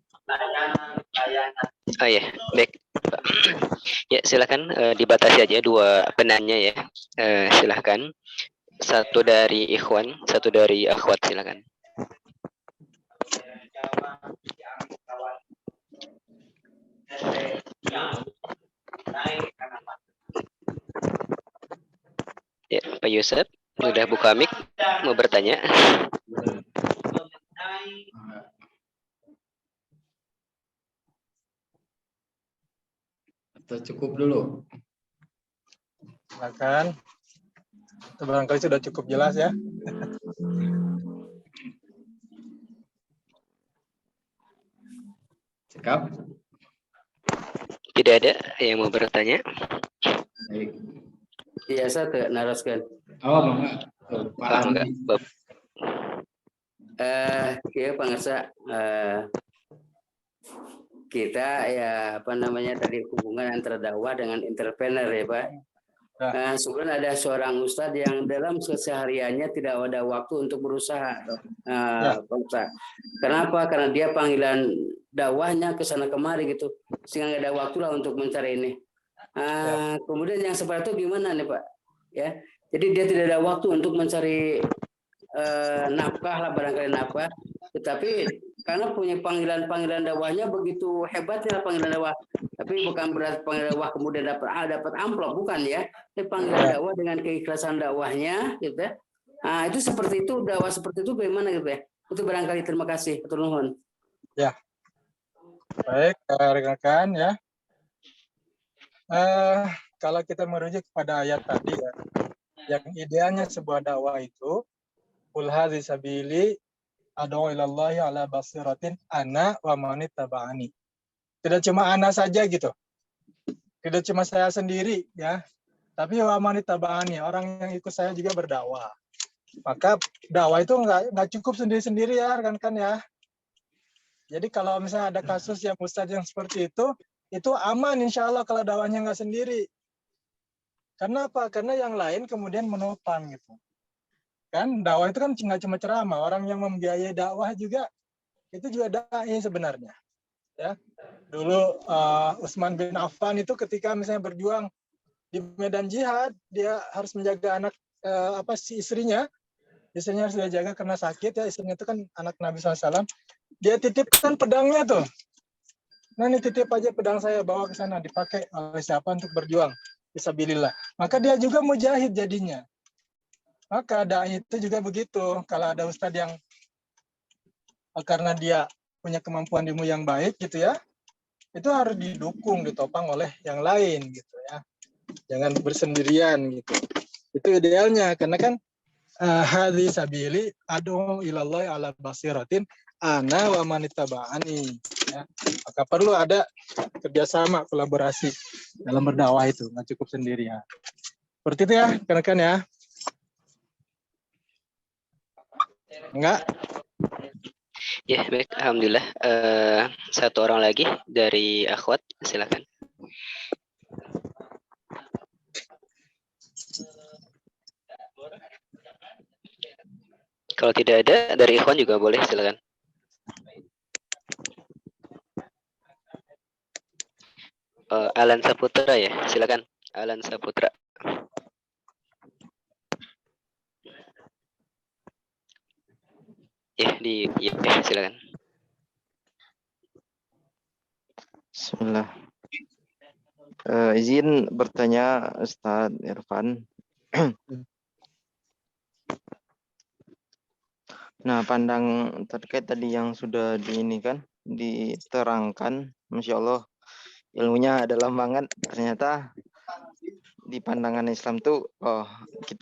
Oh ya, baik. Ya, silakan dibatasi aja 2 penanya ya. Silakan. 1 dari ikhwan, 1 dari akhwat, silakan. Ya, Pak Yusuf sudah buka mic, mau bertanya. Atau cukup dulu? Silakan. Itu barangkali sudah cukup jelas ya. Sikap. Tidak ada yang mau bertanya. Baik. Iya, saya naraskan. Oh, mangga. Pak Andi. Ya Pak Ngersa, kita ya tadi hubungan antara dakwah dengan entrepreneur ya Pak. Sebenarnya ada seorang ustadz yang dalam kesehariannya tidak ada waktu untuk berusaha. Pak Ustadz. Kenapa? Karena dia panggilan dakwahnya ke sana kemari gitu, sehingga nggak ada waktu lah untuk mencari ini. Kemudian yang seperti itu gimana nih Pak? Ya, jadi dia tidak ada waktu untuk mencari nafkah lah, barangkali nafkah, tetapi karena punya panggilan dakwahnya begitu hebatnya panggilan dakwah, tapi bukan berarti panggilan dakwah kemudian dapat amplop, bukan ya, tapi panggilan dakwah dengan keikhlasan dakwahnya gitu ya. Itu seperti itu, dakwah seperti itu bagaimana gitu ya. Itu barangkali. Terima kasih, hatur nuhun. Ya, baik rekan-rekan ya. Kalau kita merujuk kepada ayat tadi ya, yang idealnya sebuah dakwah itu qul hadzi sabili ad'u ilallahi ala basiratin ana wa man ittaba'ani. Tidak cuma ana saja gitu. Tidak cuma saya sendiri ya, tapi wa man ittaba'ani, orang yang ikut saya juga berdakwah. Maka dakwah itu nggak cukup sendiri-sendiri ya rekan-rekan ya. Jadi kalau misalnya ada kasus yang ustadz yang seperti itu aman insya Allah kalau dakwahnya nggak sendiri. Karena apa? Karena yang lain kemudian menopang gitu. Kan dakwah itu kan nggak cuma ceramah, orang yang membiayai dakwah juga itu juga dai sebenarnya. Ya, dulu Utsman bin Affan itu ketika misalnya berjuang di medan jihad, dia harus menjaga anak si istrinya harus dia jaga karena sakit ya, istrinya itu kan anak Nabi SAW. Dia titipkan pedangnya tuh. Nah ini titip aja pedang saya, bawa ke sana, dipakai oleh siapa untuk berjuang fisabilillah. Maka dia juga mujahid jadinya. Maka dai itu juga begitu. Kalau ada ustadz yang karena dia punya kemampuan ilmu yang baik gitu ya, itu harus didukung, ditopang oleh yang lain gitu ya. Jangan bersendirian gitu. Itu idealnya, karena kan hadhi sabili adu ilallah ala basiratin ana wa manittaba'ani. Ya. Maka perlu ada kerjasama, kolaborasi dalam berdakwah itu, nggak cukup sendirian. Seperti itu ya, rekan-rekan ya. Enggak? Ya, baik. Alhamdulillah. Satu orang lagi dari akhwat, silakan. Kalau tidak ada, dari ikhwan juga boleh, silakan. Alan Saputra ya, silakan. Alan Saputra. Ya, silakan. Bismillah. Izin bertanya Ustadz Irfan. Nah, pandang terkait tadi yang sudah diterangkan, Masya Allah, ilmunya dalam banget. Ternyata di pandangan Islam tuh,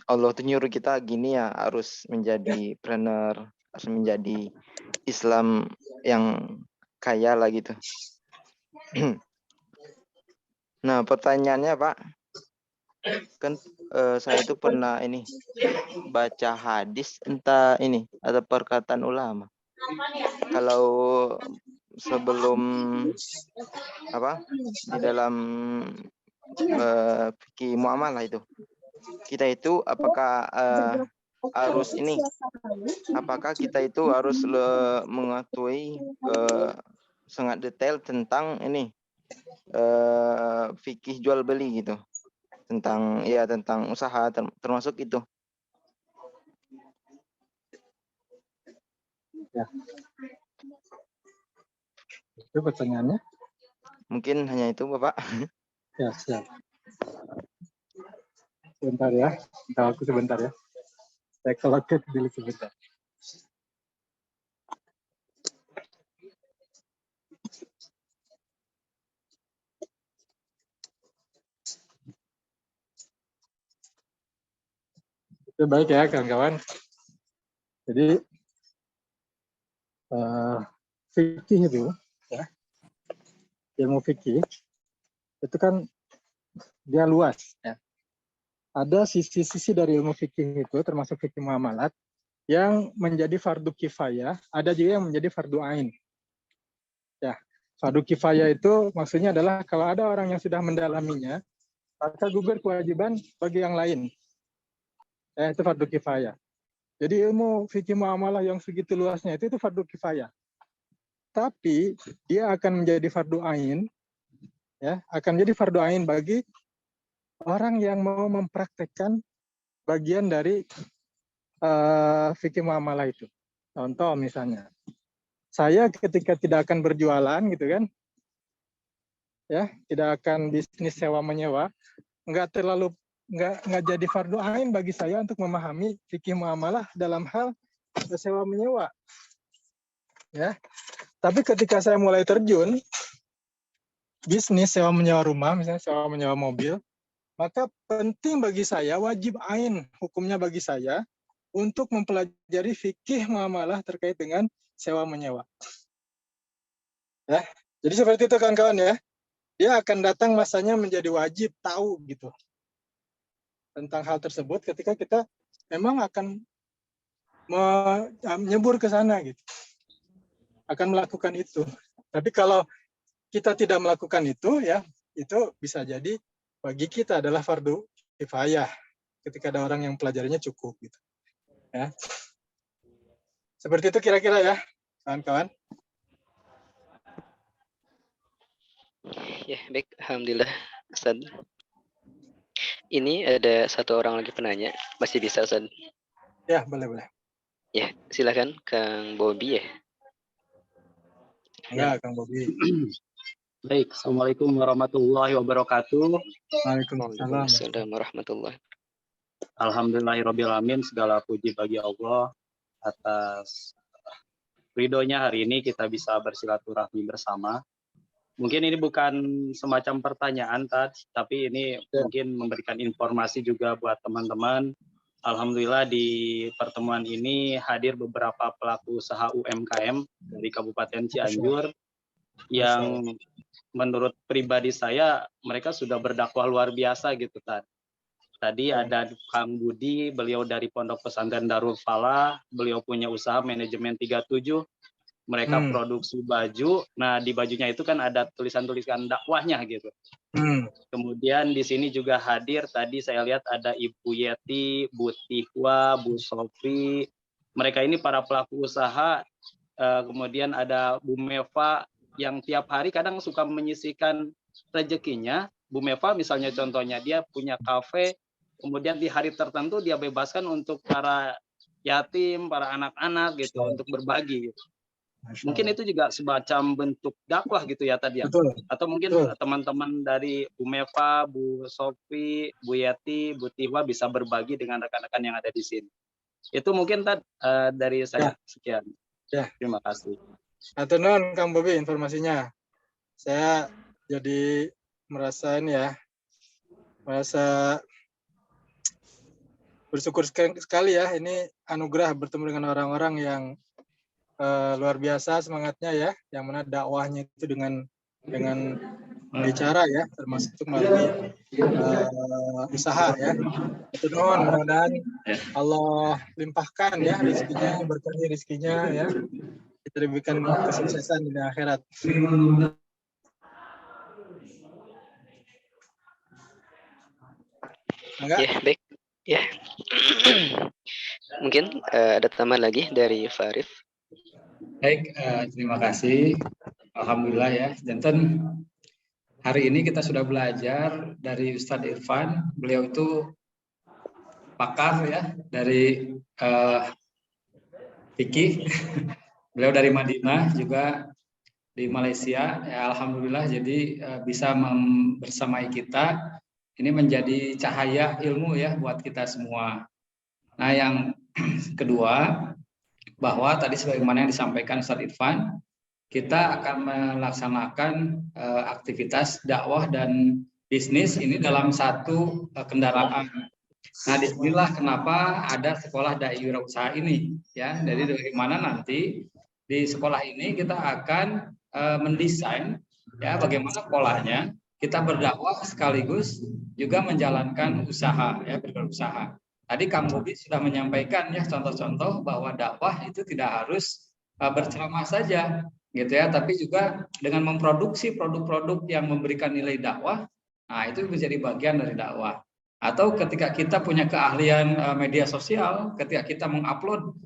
Allah tuh nyuruh kita gini ya, harus menjadi trainer, harus menjadi Islam yang kaya lah gitu. Nah, pertanyaannya Pak, kan saya itu pernah baca hadis entah ada perkataan ulama. Kalau sebelum di dalam fikih muamalah itu, kita itu apakah kita itu harus mengetahui sangat detail tentang fikih jual beli gitu, tentang usaha termasuk itu. Ya. Itu pertanyaannya. Mungkin hanya itu Bapak. Ya, siap. Sebentar ya, aku sebentar ya. Saya kelakit dulu sebentar. Itu baik ya kawan-kawan. Jadi fikih itu ya, ilmu fikih itu kan dia luas ya. Ada sisi-sisi dari ilmu fikih itu termasuk fikih muamalat yang menjadi fardu kifayah, ada juga yang menjadi fardu ain. Ya, fardu kifayah itu maksudnya adalah kalau ada orang yang sudah mendalaminya, maka gugur kewajiban bagi yang lain. Itu fardu kifayah. Jadi ilmu fikih muamalah yang segitu luasnya itu fardu kifayah. Tapi dia akan menjadi fardu ain, ya, akan jadi fardu ain bagi orang yang mau mempraktekkan bagian dari fikih muamalah itu. Contoh misalnya, saya ketika tidak akan berjualan gitu kan, ya, tidak akan bisnis sewa menyewa, nggak jadi fardu ain bagi saya untuk memahami fikih muamalah dalam hal sewa menyewa. Ya. Tapi ketika saya mulai terjun bisnis sewa menyewa rumah, misalnya sewa menyewa mobil, maka penting bagi saya, wajib ain hukumnya bagi saya untuk mempelajari fikih muamalah terkait dengan sewa menyewa. Ya. Jadi seperti itu kawan-kawan ya. Dia akan datang masanya menjadi wajib tahu gitu tentang hal tersebut ketika kita memang akan menyebur ke sana gitu. Akan melakukan itu. Tapi kalau kita tidak melakukan itu ya, itu bisa jadi bagi kita adalah fardu kifayah ketika ada orang yang pelajarinya cukup gitu. Ya. Seperti itu kira-kira ya, kawan-kawan. Ya, baik. Alhamdulillah, Ustaz. Ini ada satu orang lagi penanya. Masih bisa, Ustaz? Ya, boleh. Ya, silakan Kang Bobi ya. Enggak, Kang Bobi. Baik, Assalamualaikum warahmatullahi wabarakatuh. Waalaikumsalam. Waalaikumsalam warahmatullahi. Alhamdulillahirrabbilalamin, segala puji bagi Allah atas ridhonya hari ini kita bisa bersilaturahmi bersama. Mungkin ini bukan semacam pertanyaan, tapi ini mungkin memberikan informasi juga buat teman-teman. Alhamdulillah di pertemuan ini hadir beberapa pelaku usaha UMKM dari Kabupaten Cianjur yang menurut pribadi saya mereka sudah berdakwah luar biasa gitu, Tadi ada Kang Budi, beliau dari Pondok Pesantren Darul Falah, beliau punya usaha manajemen 37. Mereka produksi baju. Nah, di bajunya itu kan ada tulisan-tulisan dakwahnya gitu. Kemudian di sini juga hadir tadi saya lihat ada Ibu Yeti, Bu Tihwa, Bu Sofi. Mereka ini para pelaku usaha. Kemudian ada Bu Meva yang tiap hari kadang suka menyisihkan rezekinya. Bu Meva misalnya contohnya dia punya kafe, kemudian di hari tertentu dia bebaskan untuk para yatim, para anak-anak gitu untuk berbagi gitu. Mungkin itu juga semacam bentuk dakwah gitu ya tadi ya. Atau mungkin teman-teman dari Bu Meva, Bu Sofi, Bu Yati, Bu Tihwa bisa berbagi dengan rekan-rekan yang ada di sini. Itu mungkin dari saya sekian. Terima kasih. Atau non Kang Bobi informasinya. Saya jadi merasa bersyukur sekali ya, ini anugerah bertemu dengan orang-orang yang luar biasa semangatnya ya, yang mana dakwahnya itu dengan bicara ya, termasuk melalui usaha ya. Itu mudah-mudahan Allah limpahkan ya rezekinya, berkahi rezekinya ya, kita diberikan kesuksesan di akhirat. Enggak? Ya, baik. Ya. Mungkin ada tambahan lagi dari Farif. Baik, terima kasih. Alhamdulillah ya. Janten hari ini kita sudah belajar dari Ustadz Irfan. Beliau itu pakar ya dari fikih. Beliau dari Madinah juga di Malaysia. Ya, alhamdulillah jadi bisa bersamai kita. Ini menjadi cahaya ilmu ya buat kita semua. Nah, yang kedua, bahwa tadi sebagaimana yang disampaikan Ustadz Irfan, kita akan melaksanakan aktivitas dakwah dan bisnis ini dalam satu kendaraan. Nah, disinilah kenapa ada sekolah Dai Wirausaha ini, ya. Jadi dari mana nanti di sekolah ini kita akan mendesain, ya, bagaimana polanya kita berdakwah sekaligus juga menjalankan usaha, ya, berusaha. Tadi Kang Bobi sudah menyampaikan ya contoh-contoh bahwa dakwah itu tidak harus berceramah saja, gitu ya, tapi juga dengan memproduksi produk-produk yang memberikan nilai dakwah. Nah, itu menjadi bagian dari dakwah. Atau ketika kita punya keahlian media sosial, ketika kita mengupload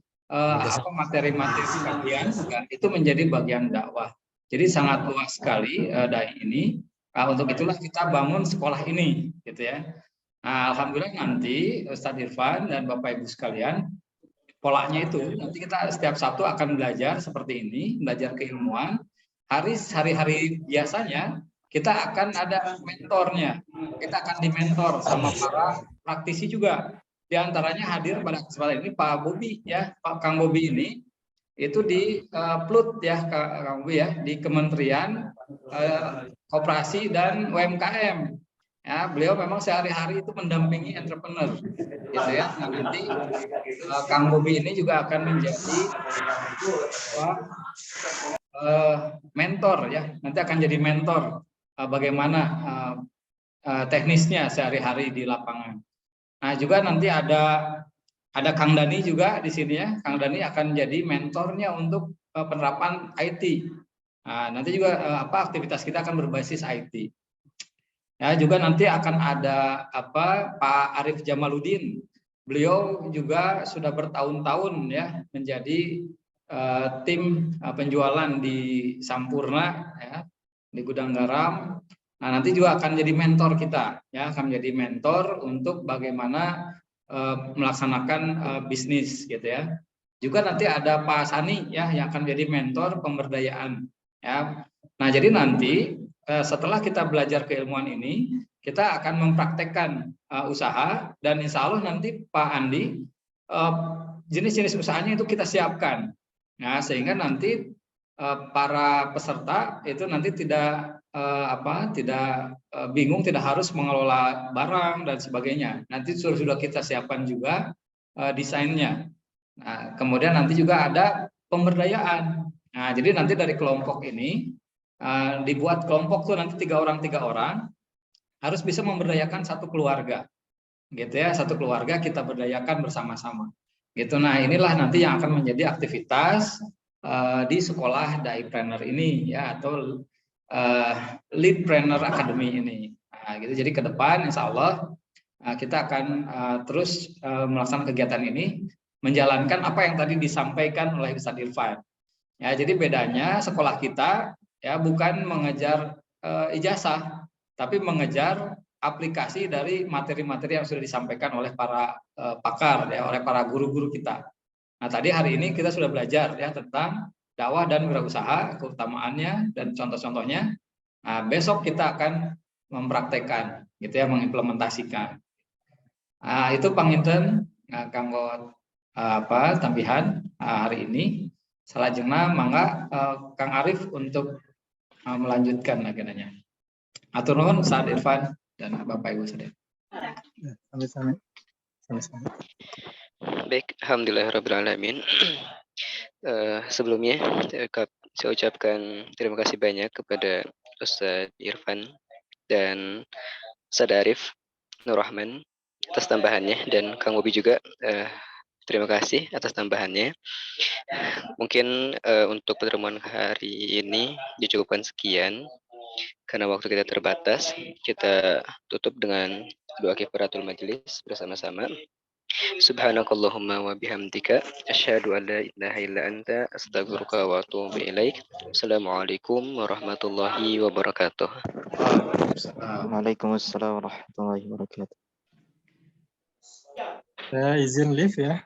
materi-materi kajian, itu menjadi bagian dakwah. Jadi sangat luas sekali dai ini. Untuk itulah kita bangun sekolah ini, gitu ya. Nah, alhamdulillah nanti Ustadz Irfan dan Bapak Ibu sekalian, polanya itu nanti kita setiap Sabtu akan belajar seperti ini, belajar keilmuan. Hari-hari biasanya kita akan ada mentornya, kita akan dimentor sama para praktisi juga. Di antaranya hadir pada kesempatan ini Pak Bobi ya, Pak Kang Bobi ini itu di PLUT ya, Kang Bobi ya, di Kementerian Koperasi dan UMKM. Ya, beliau memang sehari-hari itu mendampingi entrepreneur, gitu ya. Nah, nanti Kang Bobi ini juga akan menjadi mentor ya. Nanti akan jadi mentor bagaimana teknisnya sehari-hari di lapangan. Nah, juga nanti ada Kang Dani juga di sini ya. Kang Dani akan jadi mentornya untuk penerapan IT. Nah, nanti juga aktivitas kita akan berbasis IT. Ya, juga nanti akan ada Pak Arif Jamaluddin. beliau juga sudah bertahun-tahun ya menjadi tim penjualan di Sampurna ya, di Gudang Garam. Nah, nanti juga akan jadi mentor kita ya, akan menjadi mentor untuk bagaimana melaksanakan bisnis gitu ya. Juga nanti ada Pak Sani ya yang akan jadi mentor pemberdayaan ya. Nah, jadi nanti setelah kita belajar keilmuan ini, kita akan mempraktekkan usaha, dan insya Allah nanti Pak Andi jenis-jenis usahanya itu kita siapkan. Nah, sehingga nanti para peserta itu nanti tidak bingung, tidak harus mengelola barang dan sebagainya. Nanti sudah kita siapkan juga desainnya. Nah, kemudian nanti juga ada pemberdayaan. Nah, jadi nanti dari kelompok ini dibuat kelompok tuh nanti 3 orang harus bisa memberdayakan satu keluarga, gitu ya, satu keluarga kita berdayakan bersama-sama. Gitu. Nah, inilah nanti yang akan menjadi aktivitas di sekolah Daipreneur ini ya, atau Leadpreneur Academy ini. Nah, gitu. Jadi ke depan insya Allah kita akan terus melaksanakan kegiatan ini, menjalankan apa yang tadi disampaikan oleh Ustadz Irfan. Ya, jadi bedanya sekolah kita ya bukan mengejar ijazah, tapi mengejar aplikasi dari materi-materi yang sudah disampaikan oleh para pakar ya, oleh para guru-guru kita. Nah, tadi hari ini kita sudah belajar ya tentang dakwah dan wirausaha, keutamaannya dan contoh-contohnya. Nah, besok kita akan mempraktekkan gitu ya, mengimplementasikan. Nah, itu panginten kanggo tampihan hari ini. Salajengna mangga Kang Arif untuk melanjutkan agendanya. Atur nuhun Ustaz Irfan dan Bapak Ibu saudara. Sama-sama. Baik, alhamdulillahirrahmanirrahim. Sebelumnya saya ucapkan terima kasih banyak kepada Ustadz Irfan dan Ustadz Arif Nur Rahman atas tambahannya, dan Kang Bobi juga terima kasih atas tambahannya. Mungkin untuk pertemuan hari ini dicukupkan sekian karena waktu kita terbatas. Kita tutup dengan doa kifaratul majelis bersama-sama. Subhanakallahumma wa bihamdika asyhadu an la ilaha illa anta astaghfiruka wa atubu ilaik. Assalamualaikum warahmatullahi wabarakatuh. Waalaikumsalam warahmatullahi wabarakatuh. Saya izin live ya.